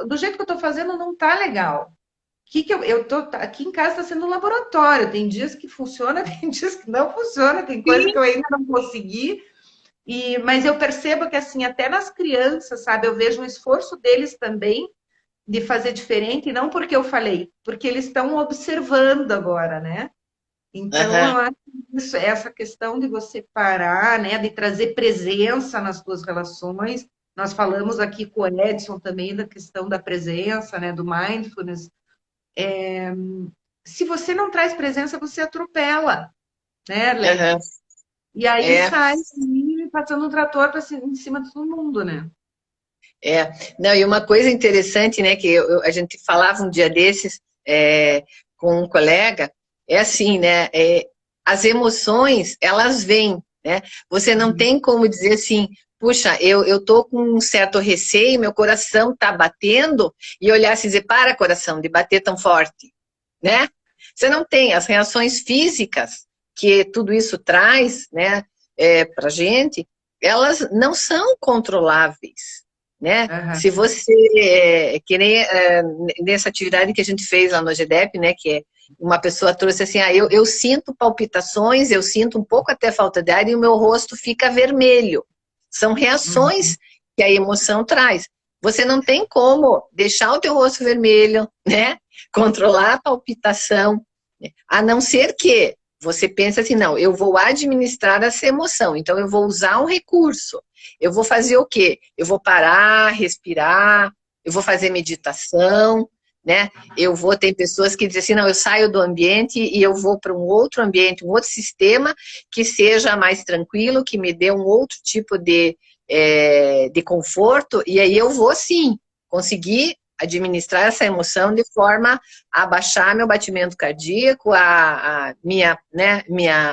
do jeito que eu estou fazendo não está legal. Que eu tô aqui em casa está sendo um laboratório. Tem dias que funciona, tem dias que não funciona, tem coisa que Sim. eu ainda não consegui. Mas eu percebo que assim, até nas crianças, sabe, eu vejo um esforço deles também de fazer diferente, e não porque eu falei, porque eles estão observando agora, né? Então, Aham. eu acho que isso, essa questão de você parar, né, de trazer presença nas suas relações. Nós falamos aqui com o Edson também da questão da presença, né, do mindfulness. Se você não traz presença, você atropela, né, Aham. Arlete? E aí É. sai passando um trator em cima de todo mundo, né? É, não, e uma coisa interessante, né, que a gente falava um dia desses com um colega, é assim, né, as emoções, elas vêm, né, você não Uhum. tem como dizer assim, puxa, eu tô com um certo receio, meu coração tá batendo, e olhar assim e dizer, para coração, de bater tão forte, né, você não tem as reações físicas que tudo isso traz, né, pra gente, elas não são controláveis, né? Se Aham. você, que nem nessa atividade que a gente fez lá no GDEP, né, que uma pessoa trouxe assim, eu sinto palpitações, eu sinto um pouco até falta de ar e o meu rosto fica vermelho. São Uhum. reações que a emoção traz. Você não tem como deixar o teu rosto vermelho, né? Controlar a palpitação, né? A não ser que você pense assim, não, eu vou administrar essa emoção, então eu vou usar um recurso. Eu vou fazer o quê? Eu vou parar, respirar, eu vou fazer meditação, né? Tem pessoas que dizem assim, não, eu saio do ambiente e eu vou para um outro ambiente, um outro sistema que seja mais tranquilo, que me dê um outro tipo de conforto, e aí eu vou sim conseguir administrar essa emoção de forma a baixar meu batimento cardíaco,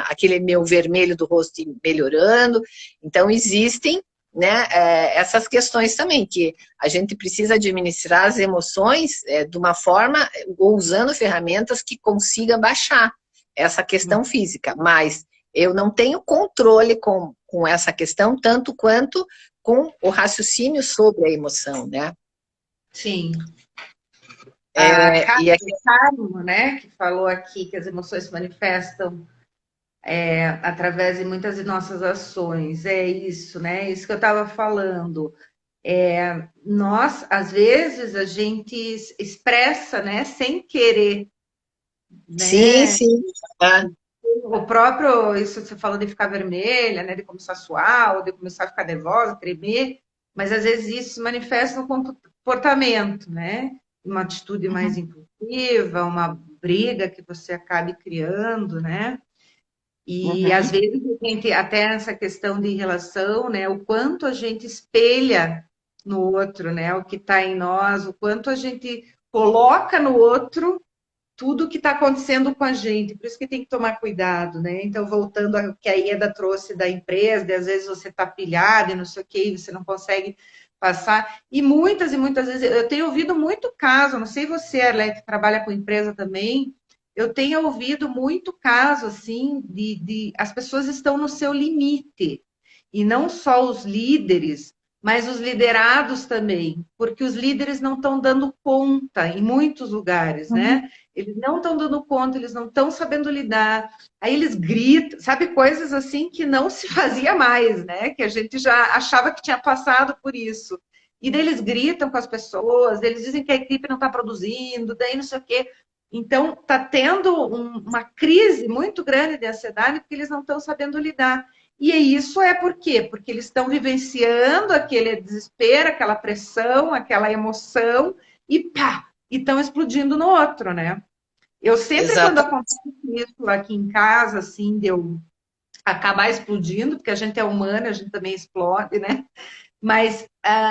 aquele meu vermelho do rosto melhorando. Então, existem, né, essas questões também, que a gente precisa administrar as emoções de uma forma, ou usando ferramentas que consiga baixar essa questão física, mas eu não tenho controle com essa questão, tanto quanto com o raciocínio sobre a emoção, né? Sim. A É, e aqui, Carmo, né, que falou aqui que as emoções se manifestam através de muitas de nossas ações. É isso, né? Isso que eu estava falando. Nós, às vezes, a gente expressa, né, sem querer, sim, né? sim. Ah, O próprio, isso você falou de ficar vermelha, né, de começar a suar, ou de começar a ficar nervosa, tremer, mas às vezes isso se manifesta no comportamento, né? Uma atitude mais impulsiva, uma briga que você acabe criando, né? E às uhum. vezes a gente, até essa questão de relação, né? O quanto a gente espelha no outro, né? O que está em nós, o quanto a gente coloca no outro tudo que está acontecendo com a gente, por isso que tem que tomar cuidado, né? Então, voltando ao que a Ieda trouxe da empresa, de às vezes você está pilhado e não sei o que, e você não consegue passar. E muitas vezes, eu tenho ouvido muito caso, não sei você, Arlete, que trabalha com empresa também, eu tenho ouvido muito caso, assim, de as pessoas estão no seu limite, e não só os líderes, mas os liderados também, porque os líderes não estão dando conta em muitos lugares, Uhum. né? Eles não estão dando conta, eles não estão sabendo lidar. Aí eles gritam, sabe, coisas assim que não se fazia mais, né? Que a gente já achava que tinha passado por isso. E daí eles gritam com as pessoas, eles dizem que a equipe não está produzindo, daí não sei o quê. Então, está tendo uma crise muito grande de ansiedade porque eles não estão sabendo lidar. E isso é por quê? Porque eles estão vivenciando aquele desespero, aquela pressão, aquela emoção, e pá! E estão explodindo no outro, né? Eu sempre, quando Exatamente. acontece isso aqui em casa, assim, de eu acabar explodindo, porque a gente é humana, a gente também explode, né? Mas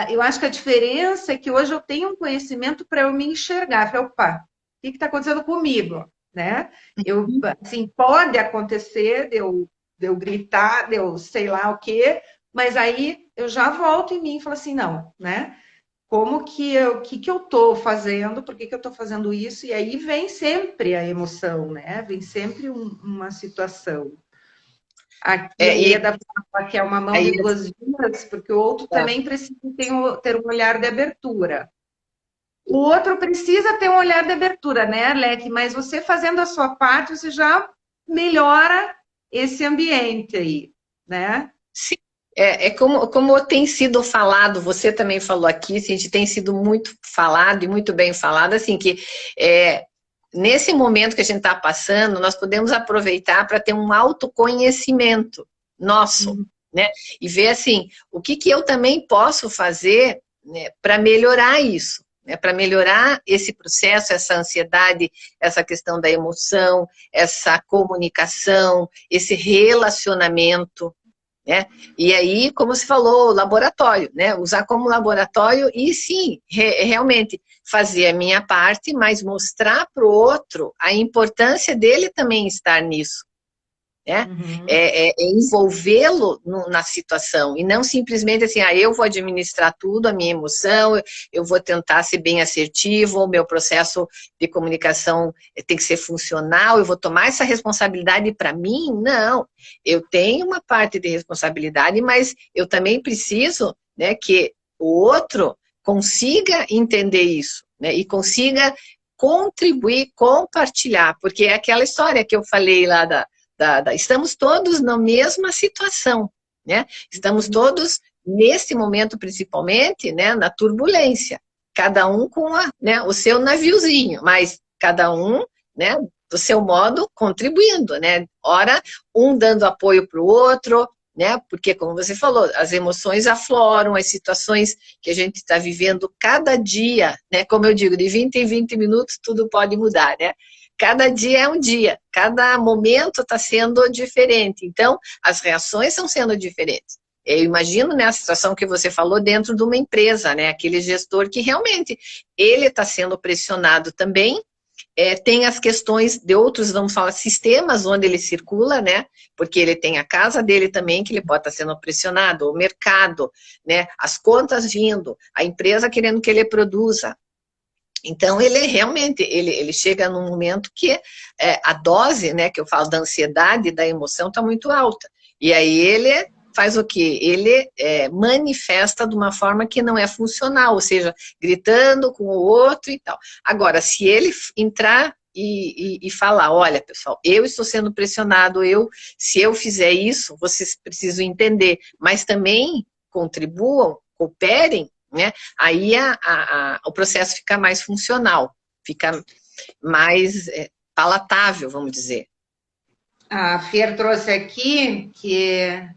eu acho que a diferença é que hoje eu tenho um conhecimento para eu me enxergar. Falei, opa, o que está acontecendo comigo? Né? Eu, assim, pode acontecer de eu gritar, de eu sei lá o quê, mas aí eu já volto em mim e falo assim, não, né? Como que eu, o que que eu estou fazendo? Por que que eu estou fazendo isso? E aí vem sempre a emoção, né? Vem sempre uma situação. Aqui a E Ieda fala que é uma mão aí, de duas vias, porque o outro também precisa ter um olhar de abertura. O outro precisa ter um olhar de abertura, né, Alec? Mas você fazendo a sua parte, você já melhora esse ambiente aí, né? sim, como tem sido falado, você também falou aqui, assim, a gente tem sido muito falado e muito bem falado, assim, que é, nesse momento que a gente está passando, nós podemos aproveitar para ter um autoconhecimento nosso, Uhum. né? E ver, assim, o que, que eu também posso fazer, né, para melhorar isso, né, para melhorar esse processo, essa ansiedade, essa questão da emoção, essa comunicação, esse relacionamento, né? E aí, como se falou, laboratório, né? Usar como laboratório e sim, realmente fazer a minha parte, mas mostrar para o outro a importância dele também estar nisso, né? Uhum. Envolvê-lo na situação e não simplesmente assim, eu vou administrar tudo, a minha emoção, eu vou tentar ser bem assertivo, o meu processo de comunicação tem que ser funcional, eu vou tomar essa responsabilidade para mim? Não, eu tenho uma parte de responsabilidade, mas eu também preciso, né, que o outro consiga entender isso, né, e consiga contribuir, compartilhar, porque é aquela história que eu falei lá estamos todos na mesma situação, né? Estamos todos, nesse momento principalmente, né, na turbulência, cada um com né, o seu naviozinho, mas cada um, né, do seu modo, contribuindo, né? Ora, um dando apoio para o outro, né? Porque, como você falou, as emoções afloram, as situações que a gente está vivendo cada dia, né? Como eu digo, de 20 em 20 minutos tudo pode mudar, né? Cada dia é um dia, cada momento está sendo diferente. Então, as reações estão sendo diferentes. Eu imagino, né, a situação que você falou dentro de uma empresa, né, aquele gestor que realmente ele está sendo pressionado também. Tem as questões de outros, vamos falar, sistemas onde ele circula, né? Porque ele tem a casa dele também, que ele pode estar sendo pressionado, o mercado, né? As contas vindo, a empresa querendo que ele produza. Então, ele realmente, ele chega num momento que a dose, né, que eu falo da ansiedade, da emoção, está muito alta. E aí ele faz o quê? Ele manifesta de uma forma que não é funcional, ou seja, gritando com o outro e tal. Agora, se ele entrar e falar, olha, pessoal, eu estou sendo pressionado, se eu fizer isso, vocês precisam entender, mas também contribuam, cooperem, né? Aí o processo fica mais funcional, fica mais palatável, vamos dizer. A Fer trouxe aqui que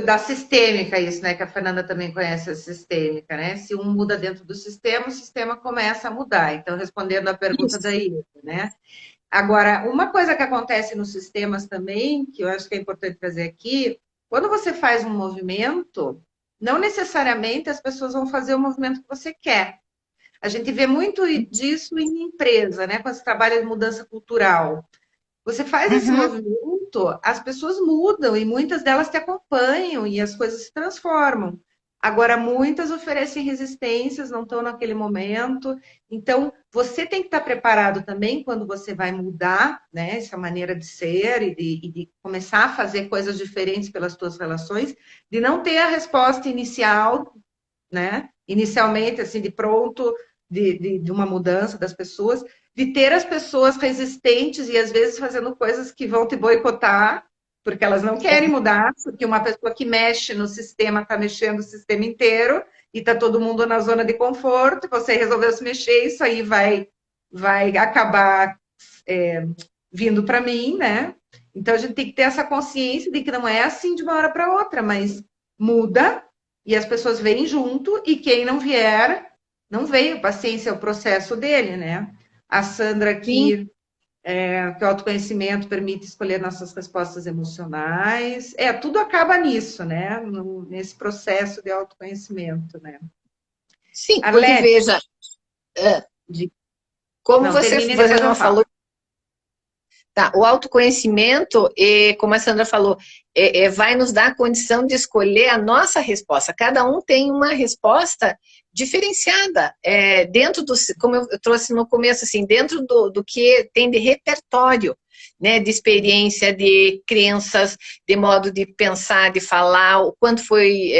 da sistêmica, isso, né? Que a Fernanda também conhece a sistêmica, né? Se um muda dentro do sistema, o sistema começa a mudar. Então, respondendo à pergunta Isso. da Ida, né? Agora, uma coisa que acontece nos sistemas também, que eu acho que é importante trazer aqui, quando você faz um movimento, não necessariamente as pessoas vão fazer o movimento que você quer. A gente vê muito disso em empresa, né? Quando você trabalha em mudança cultural. Você faz esse Uhum. movimento, as pessoas mudam e muitas delas te acompanham e as coisas se transformam. Agora, muitas oferecem resistências, não estão naquele momento. Então, você tem que estar preparado também quando você vai mudar, né, essa maneira de ser e de começar a fazer coisas diferentes pelas suas relações, de não ter a resposta inicial, né? Inicialmente, assim, de pronto, de uma mudança das pessoas, de ter as pessoas resistentes e às vezes fazendo coisas que vão te boicotar, porque elas não querem mudar, porque uma pessoa que mexe no sistema está mexendo o sistema inteiro e está todo mundo na zona de conforto, você resolveu se mexer, isso aí vai acabar vindo para mim, né? Então a gente tem que ter essa consciência de que não é assim de uma hora para outra, mas muda e as pessoas vêm junto e quem não vier, não veio. Paciência é o processo dele, né? A Sandra Sim, aqui, que o autoconhecimento permite escolher nossas respostas emocionais. Tudo acaba nisso, né? Nesse processo de autoconhecimento, né? sim, porque Arlete, veja, como não, você, termine e você depois eu não falo. falou. Tá, o autoconhecimento, como a Sandra falou, vai nos dar a condição de escolher a nossa resposta. Cada um tem uma resposta diferenciada, dentro do, como eu trouxe no começo, assim, dentro do que tem de repertório, né, de experiência, de crenças, de modo de pensar, de falar, o quanto foi,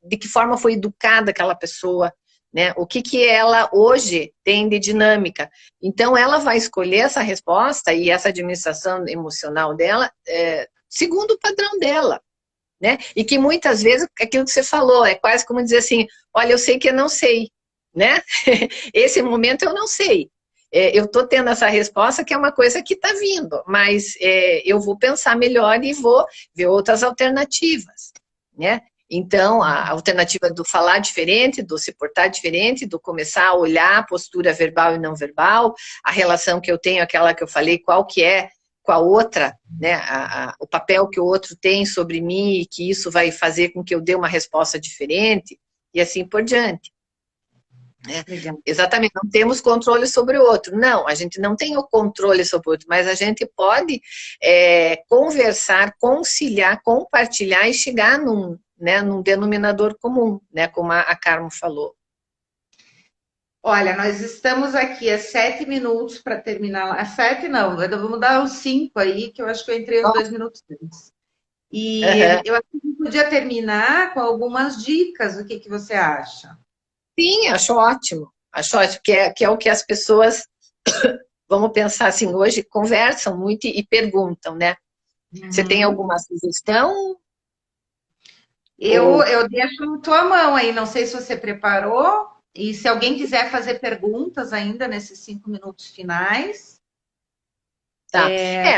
de que forma foi educada aquela pessoa, né, o que ela hoje tem de dinâmica. Então, ela vai escolher essa resposta e essa administração emocional dela segundo o padrão dela, né? E que muitas vezes, aquilo que você falou, é quase como dizer assim, olha, eu sei que eu não sei, né? Esse momento eu não sei. Eu estou tendo essa resposta que é uma coisa que está vindo, mas eu vou pensar melhor e vou ver outras alternativas, né? Então, a alternativa do falar diferente, do se portar diferente, do começar a olhar a postura verbal e não verbal, a relação que eu tenho, aquela que eu falei, qual que é com a outra, né, o papel que o outro tem sobre mim e que isso vai fazer com que eu dê uma resposta diferente e assim por diante. Né? Legal. Exatamente, não temos controle sobre o outro. Não, a gente não tem o controle sobre o outro, mas a gente pode conversar, conciliar, compartilhar e chegar num denominador comum, né, como a Carmo falou. Olha, nós estamos aqui a 7 minutos para terminar. A 7 não, vamos dar os 5 aí, que eu acho que eu entrei os 2 minutos antes. E Uhum. eu acho que podia terminar com algumas dicas. O que que você acha? Sim, acho ótimo. Acho ótimo, que é o que as pessoas, vamos pensar assim, hoje conversam muito e perguntam, né? Você tem Uhum. alguma sugestão? Eu, Ou eu deixo na tua mão aí, não sei se você preparou. E se alguém quiser fazer perguntas ainda nesses 5 minutos finais. tá.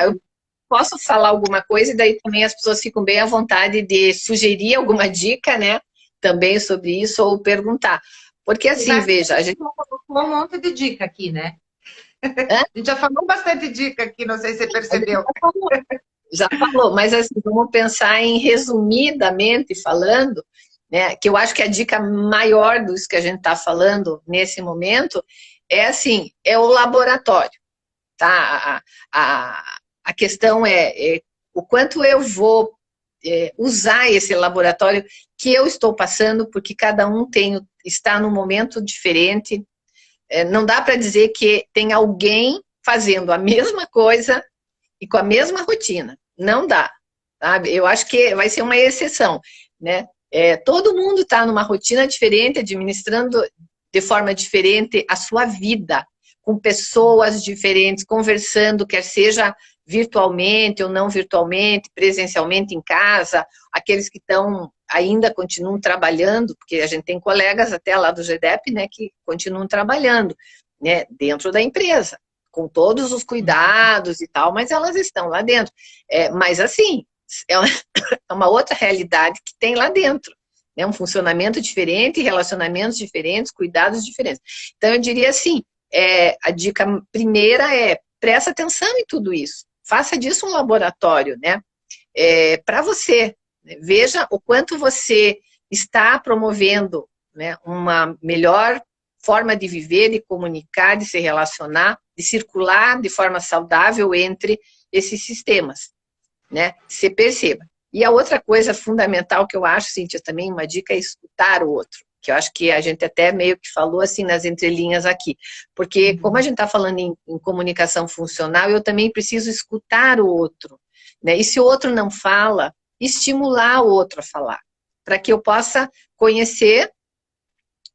Eu posso falar alguma coisa e daí também as pessoas ficam bem à vontade de sugerir alguma dica, né? Também sobre isso ou perguntar. Porque assim, Já que veja, a a gente gente. colocou um monte de dica aqui, né? Hã? A gente já falou bastante dica aqui, não sei se você A gente percebeu. já falou, mas assim, vamos pensar em resumidamente falando, né? Que eu acho que a dica maior dos que a gente está falando nesse momento é assim, é o laboratório, tá? A questão é o quanto eu vou usar esse laboratório que eu estou passando, porque cada um está num momento diferente. Não dá para dizer que tem alguém fazendo a mesma coisa e com a mesma rotina. Não dá, sabe? Eu acho que vai ser uma exceção, né? Todo mundo está numa rotina diferente, administrando de forma diferente a sua vida, com pessoas diferentes, conversando, quer seja virtualmente ou não virtualmente, presencialmente em casa, aqueles que estão ainda continuam trabalhando, porque a gente tem colegas até lá do GDEP, né, que continuam trabalhando, né, dentro da empresa, com todos os cuidados e tal, mas elas estão lá dentro. Mas assim, é uma outra realidade que tem lá dentro, né, um funcionamento diferente, relacionamentos diferentes, cuidados diferentes. Então eu diria assim, a dica primeira é presta atenção em tudo isso, faça disso um laboratório, né, para você. Veja o quanto você está promovendo, né, uma melhor forma de viver, de comunicar, de se relacionar, de circular de forma saudável entre esses sistemas, né? Você perceba. E a outra coisa fundamental que eu acho, Cíntia, também uma dica é escutar o outro, que eu acho que a gente até meio que falou assim nas entrelinhas aqui, porque como a gente está falando em comunicação funcional, eu também preciso escutar o outro, né? E se o outro não fala, estimular o outro a falar, para que eu possa conhecer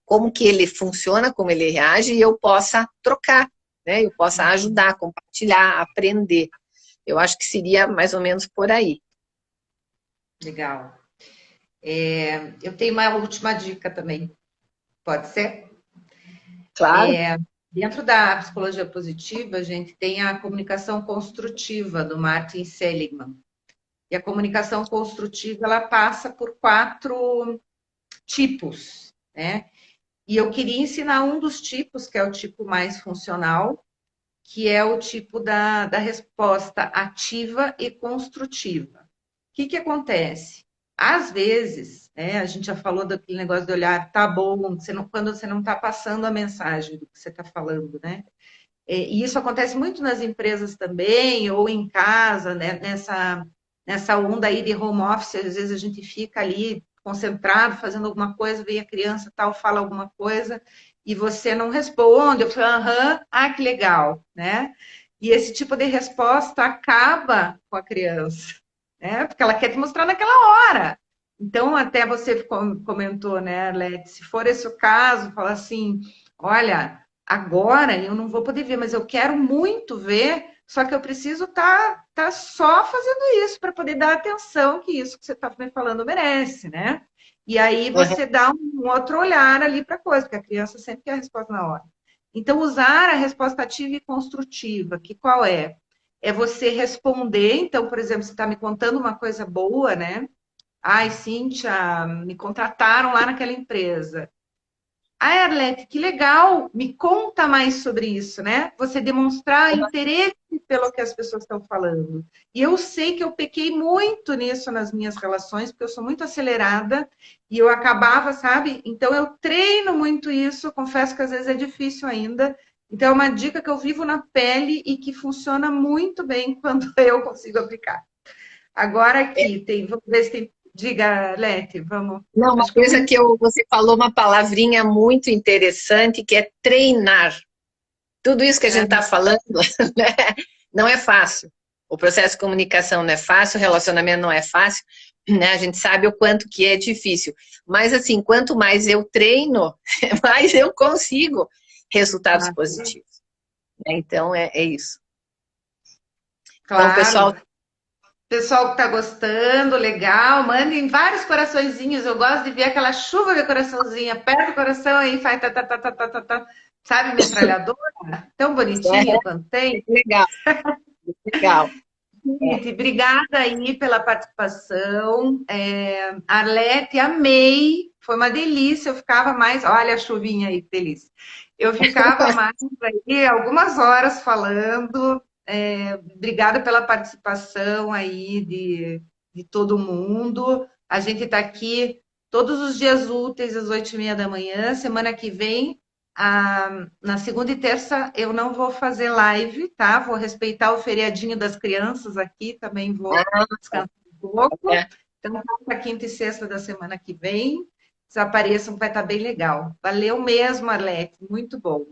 como que ele funciona, como ele reage, e eu possa trocar, né? Eu possa ajudar, compartilhar, aprender. Eu acho que seria mais ou menos por aí. Legal. Eu tenho uma última dica também. Pode ser? Claro. Dentro da psicologia positiva, a gente tem a comunicação construtiva do Martin Seligman. E a comunicação construtiva, ela passa por 4 tipos, né? E eu queria ensinar um dos tipos, que é o tipo mais funcional, que é o tipo da resposta ativa e construtiva. O que acontece? Às vezes, né, a gente já falou daquele negócio de olhar, tá bom, quando você não está passando a mensagem do que você está falando, né? E isso acontece muito nas empresas também, ou em casa, né, nessa onda aí de home office, às vezes a gente fica ali concentrado, fazendo alguma coisa, vem a criança tal, fala alguma coisa, e você não responde, eu falo, aham, ah, que legal, né? E esse tipo de resposta acaba com a criança, né? Porque ela quer te mostrar naquela hora. Então, até você comentou, né, Arlete, se for esse o caso, fala assim, olha, agora eu não vou poder ver, mas eu quero muito ver, só que eu preciso tá só fazendo isso para poder dar atenção que isso que você está me falando merece, né? E aí Uhum. você dá um outro olhar ali para a coisa, porque a criança sempre quer a resposta na hora. Então, usar a resposta ativa e construtiva, que qual é? É você responder, então, por exemplo, você está me contando uma coisa boa, né? Ai, Cíntia, me contrataram lá naquela empresa. Ah, Arlete, que legal! Me conta mais sobre isso, né? Você demonstrar interesse pelo que as pessoas estão falando. E eu sei que eu pequei muito nisso nas minhas relações, porque eu sou muito acelerada e eu acabava, sabe? Então eu treino muito isso, confesso que às vezes é difícil ainda. Então é uma dica que eu vivo na pele e que funciona muito bem quando eu consigo aplicar. Agora aqui tem, vamos ver se tem. Diga, Lete, vamos. Não, uma Acho que eu coisa me. que você falou uma palavrinha muito interessante, que é treinar. Tudo isso que a gente está falando, né, não é fácil. O processo de comunicação não é fácil, o relacionamento não é fácil, né? A gente sabe o quanto que é difícil. Mas, assim, quanto mais eu treino, mais eu consigo resultados Ah, positivos, né? Então, é isso. Então, claro. pessoal, Pessoal que está gostando, legal, mandem vários coraçõezinhos. Eu gosto de ver aquela chuva de coraçãozinho. Aperta o coração aí, faz tá, tá, tá, tá, tá, tá, tá. Sabe, metralhadora? Tão bonitinha quando tem. legal, legal. Gente, obrigada aí pela participação. Arlete, amei. Foi uma delícia. Eu ficava mais. Olha a chuvinha aí, que delícia. Eu ficava mais aí, algumas horas falando. Obrigada pela participação aí de todo mundo. A gente está aqui todos os dias úteis, às 8h30 da manhã. Semana que vem, na segunda e terça, eu não vou fazer live, tá? Vou respeitar o feriadinho das crianças aqui, também vou Ah, descansar um pouco. é. Então, para quinta e sexta da semana que vem, desapareçam, vai estar bem legal. Valeu mesmo, Arlete, muito bom.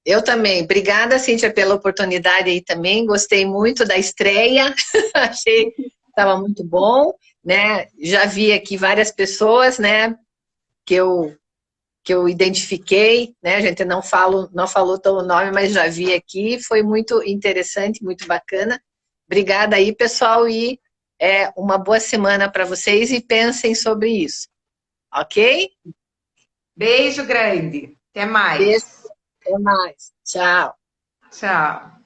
Eu também. Obrigada, Cíntia, pela oportunidade aí também. Gostei muito da estreia. Achei que estava muito bom, né? Já vi aqui várias pessoas, né, que eu identifiquei, né? A gente não falou teu nome, mas já vi aqui. Foi muito interessante, muito bacana. Obrigada aí, pessoal, e uma boa semana para vocês e pensem sobre isso. Ok? Beijo grande. Até Beijo, mais. até mais. Tchau. Tchau.